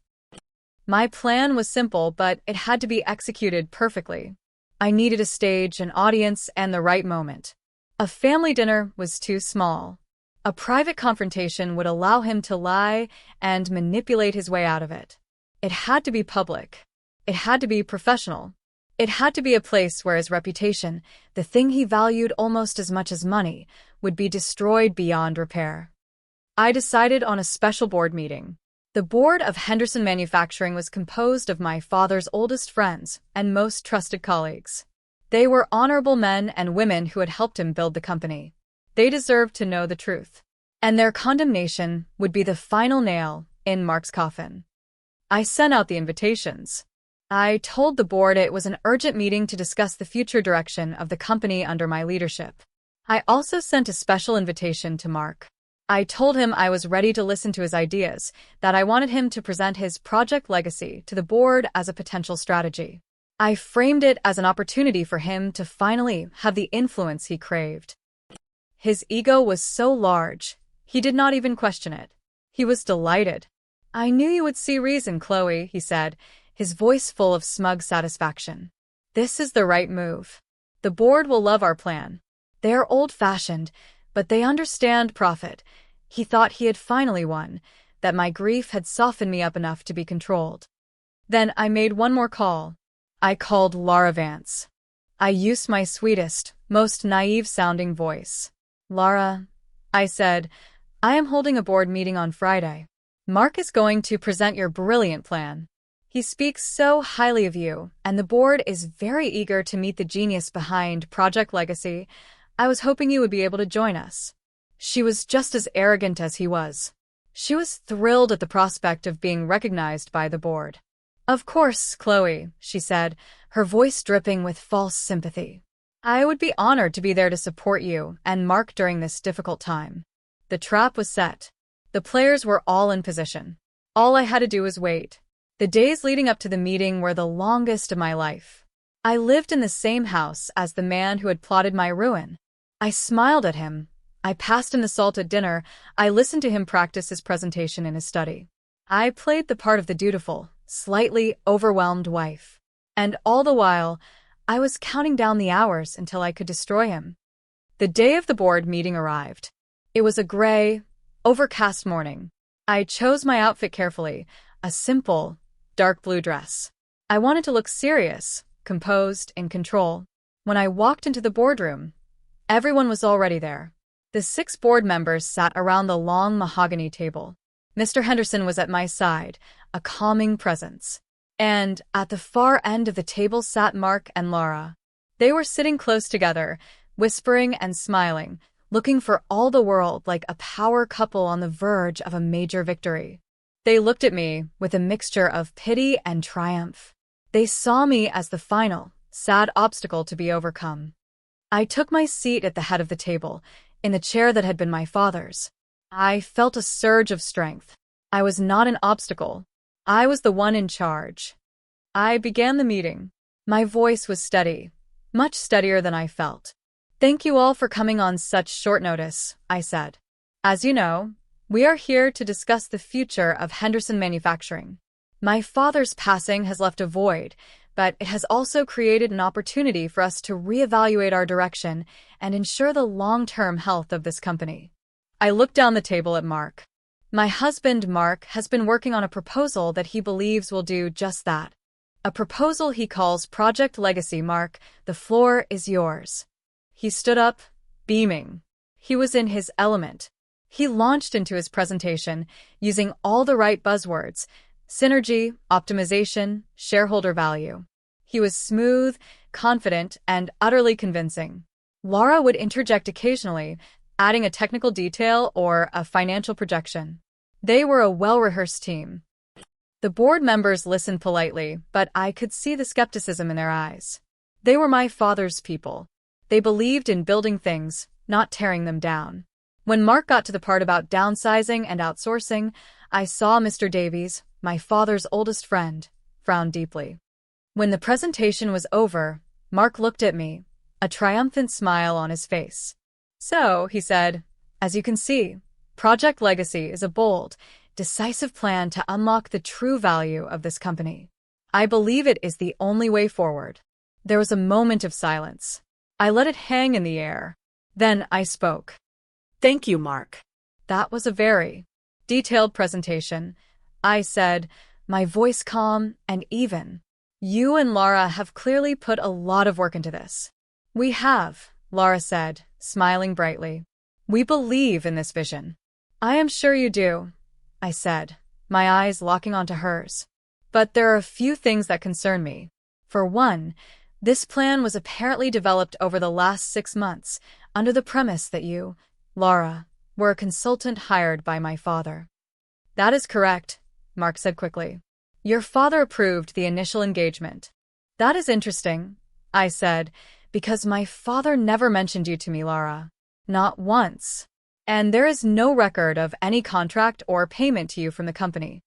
My plan was simple, but it had to be executed perfectly. I needed a stage, an audience, and the right moment. A family dinner was too small. A private confrontation would allow him to lie and manipulate his way out of it. It had to be public. It had to be professional. It had to be a place where his reputation, the thing he valued almost as much as money, would be destroyed beyond repair. I decided on a special board meeting. The board of Henderson Manufacturing was composed of my father's oldest friends and most trusted colleagues. They were honorable men and women who had helped him build the company. They deserved to know the truth. And their condemnation would be the final nail in Mark's coffin. I sent out the invitations. I told the board it was an urgent meeting to discuss the future direction of the company under my leadership. I also sent a special invitation to Mark. I told him I was ready to listen to his ideas, that I wanted him to present his project legacy to the board as a potential strategy. I framed it as an opportunity for him to finally have the influence he craved. His ego was so large, he did not even question it. He was delighted. "I knew you would see reason, Chloe," he said, his voice full of smug satisfaction. "This is the right move. The board will love our plan. They are old-fashioned, but they understand profit." He thought he had finally won, that my grief had softened me up enough to be controlled. Then I made one more call. I called Lara Vance. I used my sweetest, most naive-sounding voice. "Lara," I said, "I am holding a board meeting on Friday. Mark is going to present your brilliant plan. He speaks so highly of you, and the board is very eager to meet the genius behind Project Legacy. I was hoping you would be able to join us." She was just as arrogant as he was. She was thrilled at the prospect of being recognized by the board. "Of course, Chloe," she said, her voice dripping with false sympathy. "I would be honored to be there to support you and Mark during this difficult time." The trap was set. The players were all in position. All I had to do was wait. The days leading up to the meeting were the longest of my life. I lived in the same house as the man who had plotted my ruin. I smiled at him. I passed him the salt at dinner. I listened to him practice his presentation in his study. I played the part of the dutiful, slightly overwhelmed wife. And all the while, I was counting down the hours until I could destroy him. The day of the board meeting arrived. It was a gray, overcast morning. I chose my outfit carefully, a simple, dark blue dress. I wanted to look serious, composed, in control. When I walked into the boardroom, everyone was already there. The 6 board members sat around the long mahogany table. Mr. Henderson was at my side, a calming presence. And at the far end of the table sat Mark and Lara. They were sitting close together, whispering and smiling, looking for all the world like a power couple on the verge of a major victory. They looked at me with a mixture of pity and triumph. They saw me as the final, sad obstacle to be overcome. I took my seat at the head of the table, in the chair that had been my father's. I felt a surge of strength. I was not an obstacle. I was the one in charge. I began the meeting. My voice was steady, much steadier than I felt. "Thank you all for coming on such short notice," I said. "As you know, we are here to discuss the future of Henderson Manufacturing. My father's passing has left a void, but it has also created an opportunity for us to reevaluate our direction and ensure the long-term health of this company." I looked down the table at Mark. My husband, Mark, has been working on a proposal that he believes will do just that. A proposal he calls Project Legacy. "Mark, the floor is yours." He stood up, beaming. He was in his element. He launched into his presentation, using all the right buzzwords: synergy, optimization, shareholder value. He was smooth, confident, and utterly convincing. Lara would interject occasionally, adding a technical detail or a financial projection. They were a well-rehearsed team. The board members listened politely, but I could see the skepticism in their eyes. They were my father's people. They believed in building things, not tearing them down. When Mark got to the part about downsizing and outsourcing, I saw Mr. Davies, my father's oldest friend, frown deeply. When the presentation was over, Mark looked at me, a triumphant smile on his face. "So," he said, "as you can see, Project Legacy is a bold, decisive plan to unlock the true value of this company. I believe it is the only way forward." There was a moment of silence. I let it hang in the air. Then I spoke. Thank you, Mark. "That was a very detailed presentation," I said, my voice calm and even. "You and Lara have clearly put a lot of work into this." "We have," Lara said, smiling brightly. "We believe in this vision." "I am sure you do," I said, my eyes locking onto hers. "But there are a few things that concern me. For one, this plan was apparently developed over the last 6 months, under the premise that you, Lara, were a consultant hired by my father." "That is correct," Mark said quickly. Your father approved the initial engagement. That is interesting, I said, because my father never mentioned you to me, Laura. Not once. And there is no record of any contract or payment to you from the company.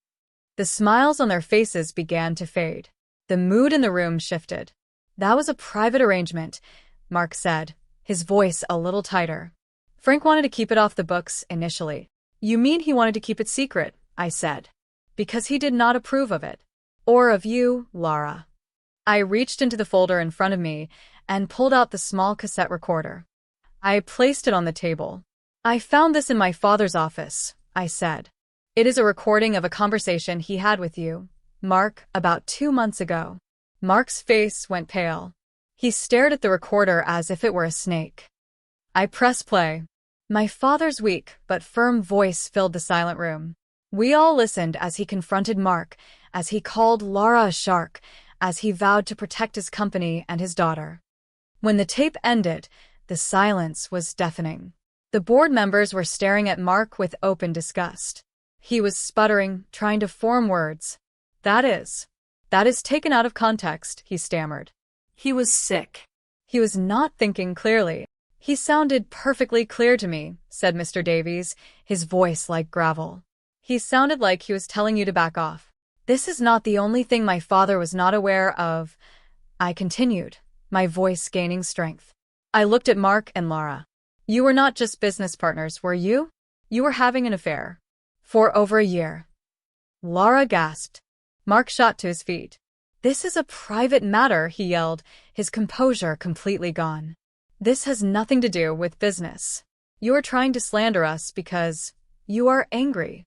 The smiles on their faces began to fade. The mood in the room shifted. That was a private arrangement, Mark said, his voice a little tighter. Frank wanted to keep it off the books initially. You mean he wanted to keep it secret, I said. Because he did not approve of it. Or of you, Laura. I reached into the folder in front of me and pulled out the small cassette recorder. I placed it on the table. I found this in my father's office, I said. It is a recording of a conversation he had with you, Mark, about 2 months ago. Mark's face went pale. He stared at the recorder as if it were a snake. I pressed play. My father's weak but firm voice filled the silent room. We all listened as he confronted Mark, as he called Laura a shark, as he vowed to protect his company and his daughter. When the tape ended, the silence was deafening. The board members were staring at Mark with open disgust. He was sputtering, trying to form words. That is taken out of context, he stammered. He was sick. He was not thinking clearly. He sounded perfectly clear to me, said Mr. Davies, his voice like gravel. He sounded like he was telling you to back off. This is not the only thing my father was not aware of, I continued, my voice gaining strength. I looked at Mark and Laura. You were not just business partners, were you? You were having an affair. For over a year. Laura gasped. Mark shot to his feet. This is a private matter, he yelled, his composure completely gone. This has nothing to do with business. You are trying to slander us because you are angry.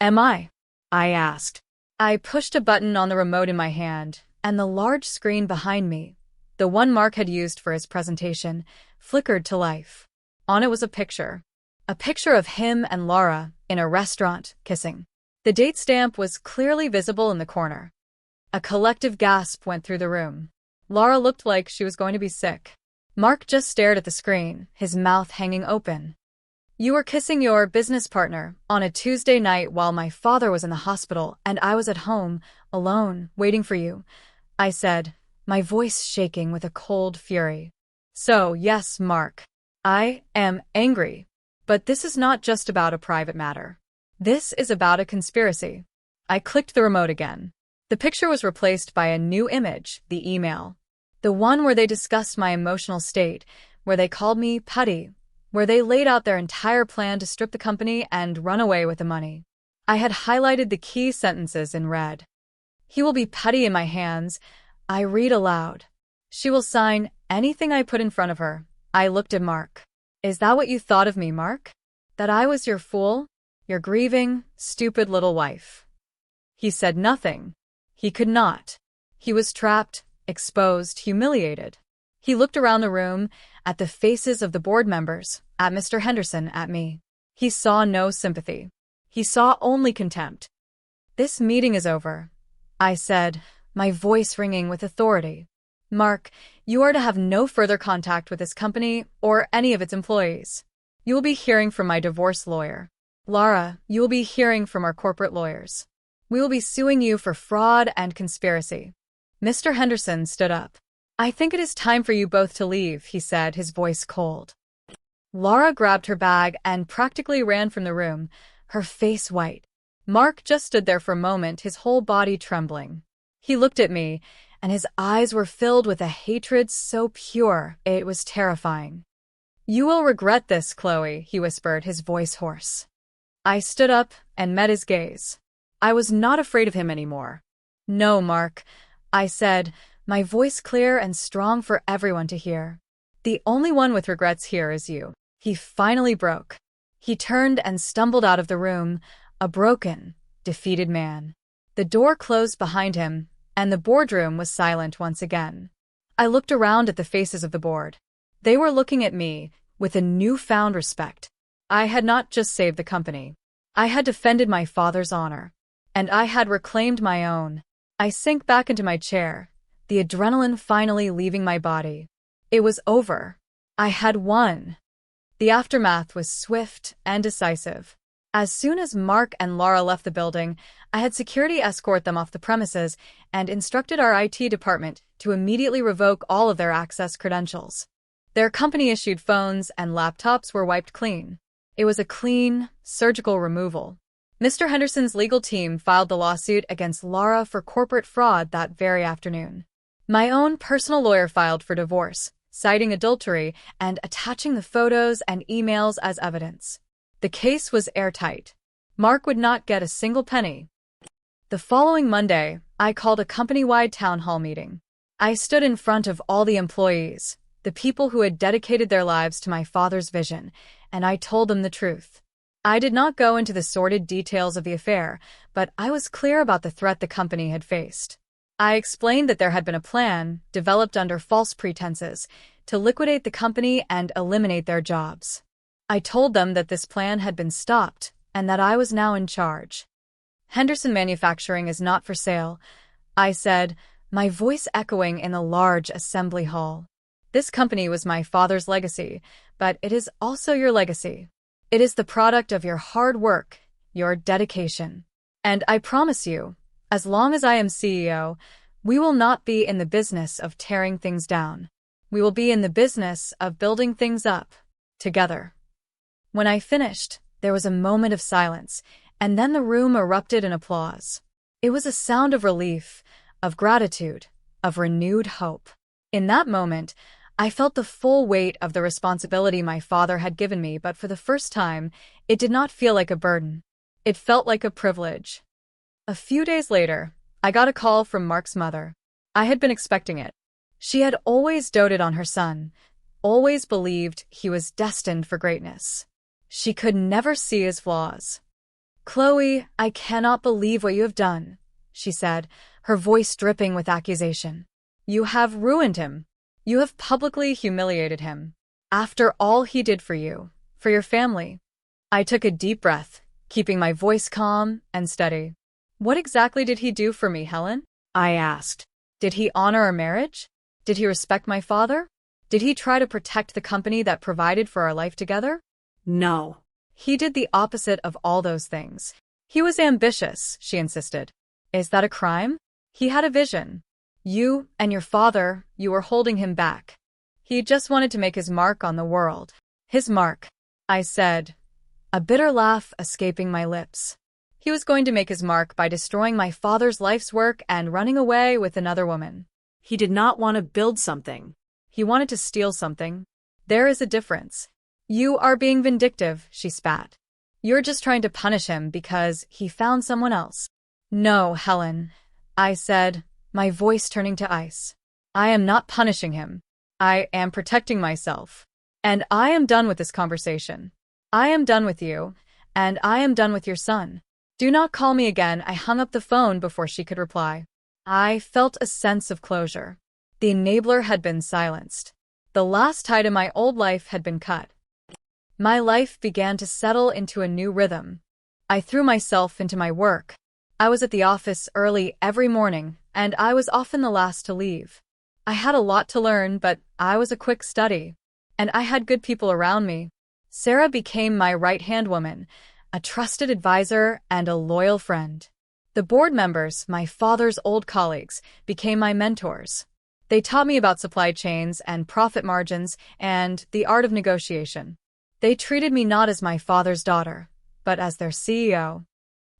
Am I? I asked. I pushed a button on the remote in my hand, and the large screen behind me, the one Mark had used for his presentation, flickered to life. On it was a picture of him and Laura in a restaurant, kissing. The date stamp was clearly visible in the corner. A collective gasp went through the room. Laura looked like she was going to be sick. Mark just stared at the screen, his mouth hanging open. You were kissing your business partner on a Tuesday night while my father was in the hospital and I was at home, alone, waiting for you, I said, my voice shaking with a cold fury. So, yes, Mark. I am angry. But this is not just about a private matter. This is about a conspiracy. I clicked the remote again. The picture was replaced by a new image, the email. The one where they discussed my emotional state, where they called me putty, where they laid out their entire plan to strip the company and run away with the money. I had highlighted the key sentences in red. He will be putty in my hands, I read aloud. She will sign anything I put in front of her. I looked at Mark. Is that what you thought of me, Mark? That I was your fool? Your grieving, stupid little wife? He said nothing. He could not. He was trapped, exposed, humiliated. He looked around the room, at the faces of the board members, at Mr. Henderson, at me. He saw no sympathy. He saw only contempt. This meeting is over, I said, my voice ringing with authority. Mark, you are to have no further contact with this company or any of its employees. You will be hearing from my divorce lawyer. Laura, you will be hearing from our corporate lawyers. We will be suing you for fraud and conspiracy. Mr. Henderson stood up. I think it is time for you both to leave, he said, his voice cold. Laura grabbed her bag and practically ran from the room, her face white. Mark just stood there for a moment, his whole body trembling. He looked at me, and his eyes were filled with a hatred so pure it was terrifying. You will regret this, Chloe, he whispered, his voice hoarse. I stood up and met his gaze. I was not afraid of him anymore. No, Mark, I said, my voice clear and strong for everyone to hear. The only one with regrets here is you. He finally broke. He turned and stumbled out of the room, a broken, defeated man. The door closed behind him, and the boardroom was silent once again. I looked around at the faces of the board. They were looking at me with a newfound respect. I had not just saved the company. I had defended my father's honor. And I had reclaimed my own. I sank back into my chair, the adrenaline finally leaving my body. It was over. I had won. The aftermath was swift and decisive. As soon as Mark and Laura left the building, I had security escort them off the premises and instructed our IT department to immediately revoke all of their access credentials. Their company-issued phones and laptops were wiped clean. It was a clean, surgical removal. Mr. Henderson's legal team filed the lawsuit against Laura for corporate fraud that very afternoon. My own personal lawyer filed for divorce, citing adultery and attaching the photos and emails as evidence. The case was airtight. Mark would not get a single penny. The following Monday, I called a company-wide town hall meeting. I stood in front of all the employees, the people who had dedicated their lives to my father's vision, and I told them the truth. I did not go into the sordid details of the affair, but I was clear about the threat the company had faced. I explained that there had been a plan, developed under false pretenses, to liquidate the company and eliminate their jobs. I told them that this plan had been stopped and that I was now in charge. Henderson Manufacturing is not for sale, I said, my voice echoing in the large assembly hall. This company was my father's legacy, but it is also your legacy. It is the product of your hard work, your dedication. And I promise you, as long as I am CEO, we will not be in the business of tearing things down. We will be in the business of building things up, together. When I finished, there was a moment of silence, and then the room erupted in applause. It was a sound of relief, of gratitude, of renewed hope. In that moment, I felt the full weight of the responsibility my father had given me, but for the first time, it did not feel like a burden. It felt like a privilege. A few days later, I got a call from Mark's mother. I had been expecting it. She had always doted on her son, always believed he was destined for greatness. She could never see his flaws. "Chloe, I cannot believe what you have done," she said, her voice dripping with accusation. "You have ruined him. You have publicly humiliated him. After all he did for you, for your family." I took a deep breath, keeping my voice calm and steady. "What exactly did he do for me, Helen?" I asked. "Did he honor our marriage? Did he respect my father? Did he try to protect the company that provided for our life together?" No. "He did the opposite of all those things. He was ambitious," she insisted. "Is that a crime? He had a vision. You and your father, you were holding him back. He just wanted to make his mark on the world." "His mark," I said, a bitter laugh escaping my lips. "He was going to make his mark by destroying my father's life's work and running away with another woman." He did not want to build something. "He wanted to steal something. There is a difference." "You are being vindictive," she spat. "You're just trying to punish him because he found someone else." "No, Helen," I said, my voice turning to ice. "I am not punishing him. I am protecting myself. And I am done with this conversation. I am done with you, and I am done with your son. Do not call me again." I hung up the phone before she could reply. I felt a sense of closure. The enabler had been silenced. The last tie to my old life had been cut. My life began to settle into a new rhythm. I threw myself into my work. I was at the office early every morning, and I was often the last to leave. I had a lot to learn, but I was a quick study. And I had good people around me. Sarah became my right-hand woman, a trusted advisor and a loyal friend. The board members, my father's old colleagues, became my mentors. They taught me about supply chains and profit margins and the art of negotiation. They treated me not as my father's daughter, but as their CEO.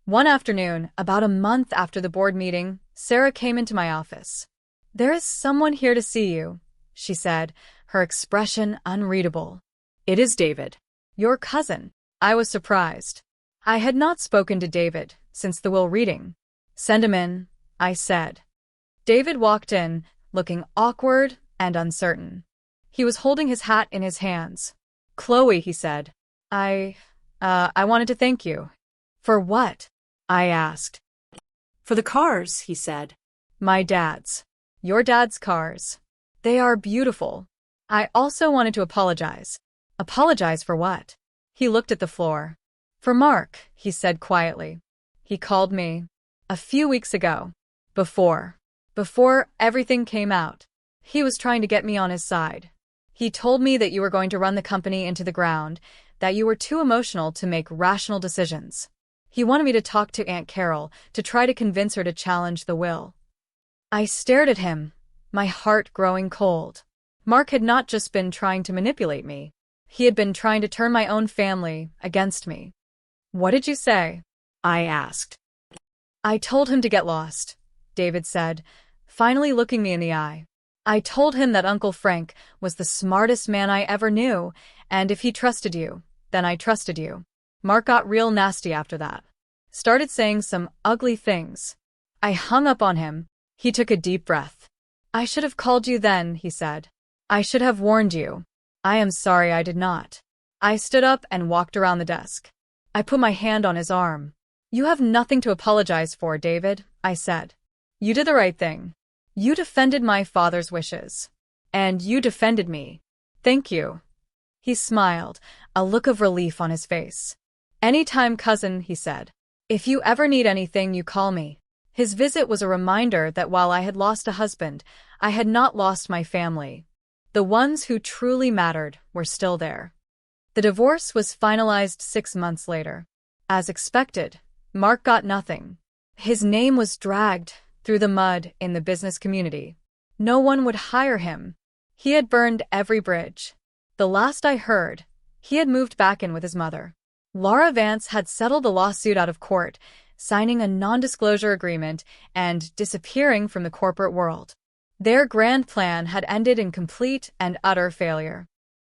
One afternoon, about a month after the board meeting, Sarah came into my office. "There is someone here to see you," she said, her expression unreadable. "It is David." "Your cousin." I was surprised. I had not spoken to David since the will reading. "Send him in," I said. David walked in, looking awkward and uncertain. He was holding his hat in his hands. "Chloe," he said, I wanted to thank you." "For what?" I asked. "For the cars," he said. "My dad's." "Your dad's cars. They are beautiful." I also wanted to apologize. "Apologize for what?" He looked at the floor. "For Mark," he said quietly. "He called me a few weeks ago. Before everything came out. He was trying to get me on his side. He told me that you were going to run the company into the ground, that you were too emotional to make rational decisions. He wanted me to talk to Aunt Carol to try to convince her to challenge the will. I stared at him, my heart growing cold. Mark had not just been trying to manipulate me. He had been trying to turn my own family against me. "What did you say?" I asked. "I told him to get lost," David said, finally looking me in the eye. "I told him that Uncle Frank was the smartest man I ever knew, and if he trusted you, then I trusted you." Mark got real nasty after that. Started saying some ugly things. I hung up on him. He took a deep breath. "I should have called you then," he said. "I should have warned you. I am sorry I did not." I stood up and walked around the desk. I put my hand on his arm. "You have nothing to apologize for, David," I said. "You did the right thing. You defended my father's wishes. And you defended me. Thank you." He smiled, a look of relief on his face. "Anytime, cousin," he said. "If you ever need anything, you call me." His visit was a reminder that while I had lost a husband, I had not lost my family. The ones who truly mattered were still there. The divorce was finalized 6 months later. As expected, Mark got nothing. His name was dragged through the mud in the business community. No one would hire him. He had burned every bridge. The last I heard, he had moved back in with his mother. Laura Vance had settled the lawsuit out of court, signing a non-disclosure agreement and disappearing from the corporate world. Their grand plan had ended in complete and utter failure.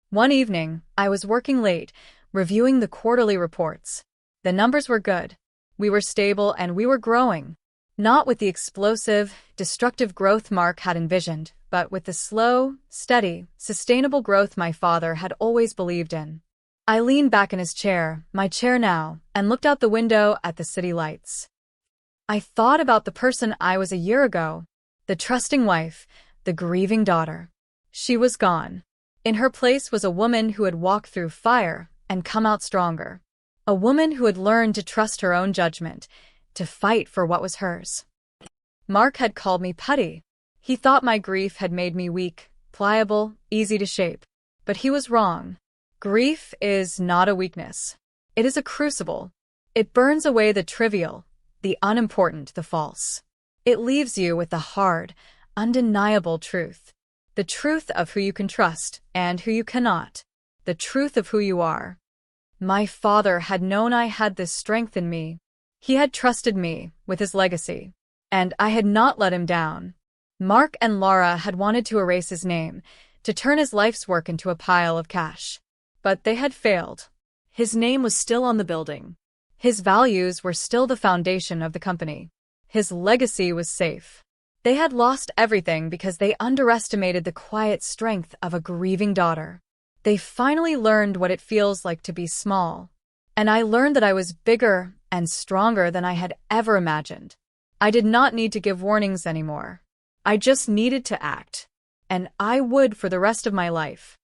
One evening, I was working late, reviewing the quarterly reports. The numbers were good. We were stable and we were growing. Not with the explosive, destructive growth Mark had envisioned, but with the slow, steady, sustainable growth my father had always believed in. I leaned back in his chair, my chair now, and looked out the window at the city lights. I thought about the person I was a year ago, the trusting wife, the grieving daughter. She was gone. In her place was a woman who had walked through fire and come out stronger. A woman who had learned to trust her own judgment, to fight for what was hers. Mark had called me putty. He thought my grief had made me weak, pliable, easy to shape. But he was wrong. Grief is not a weakness. It is a crucible. It burns away the trivial, the unimportant, the false. It leaves you with the hard, undeniable truth. The truth of who you can trust and who you cannot. The truth of who you are. My father had known I had this strength in me. He had trusted me with his legacy, and I had not let him down. Mark and Laura had wanted to erase his name, to turn his life's work into a pile of cash. But they had failed. His name was still on the building. His values were still the foundation of the company. His legacy was safe. They had lost everything because they underestimated the quiet strength of a grieving daughter. They finally learned what it feels like to be small. And I learned that I was bigger and stronger than I had ever imagined. I did not need to give warnings anymore. I just needed to act. And I would for the rest of my life.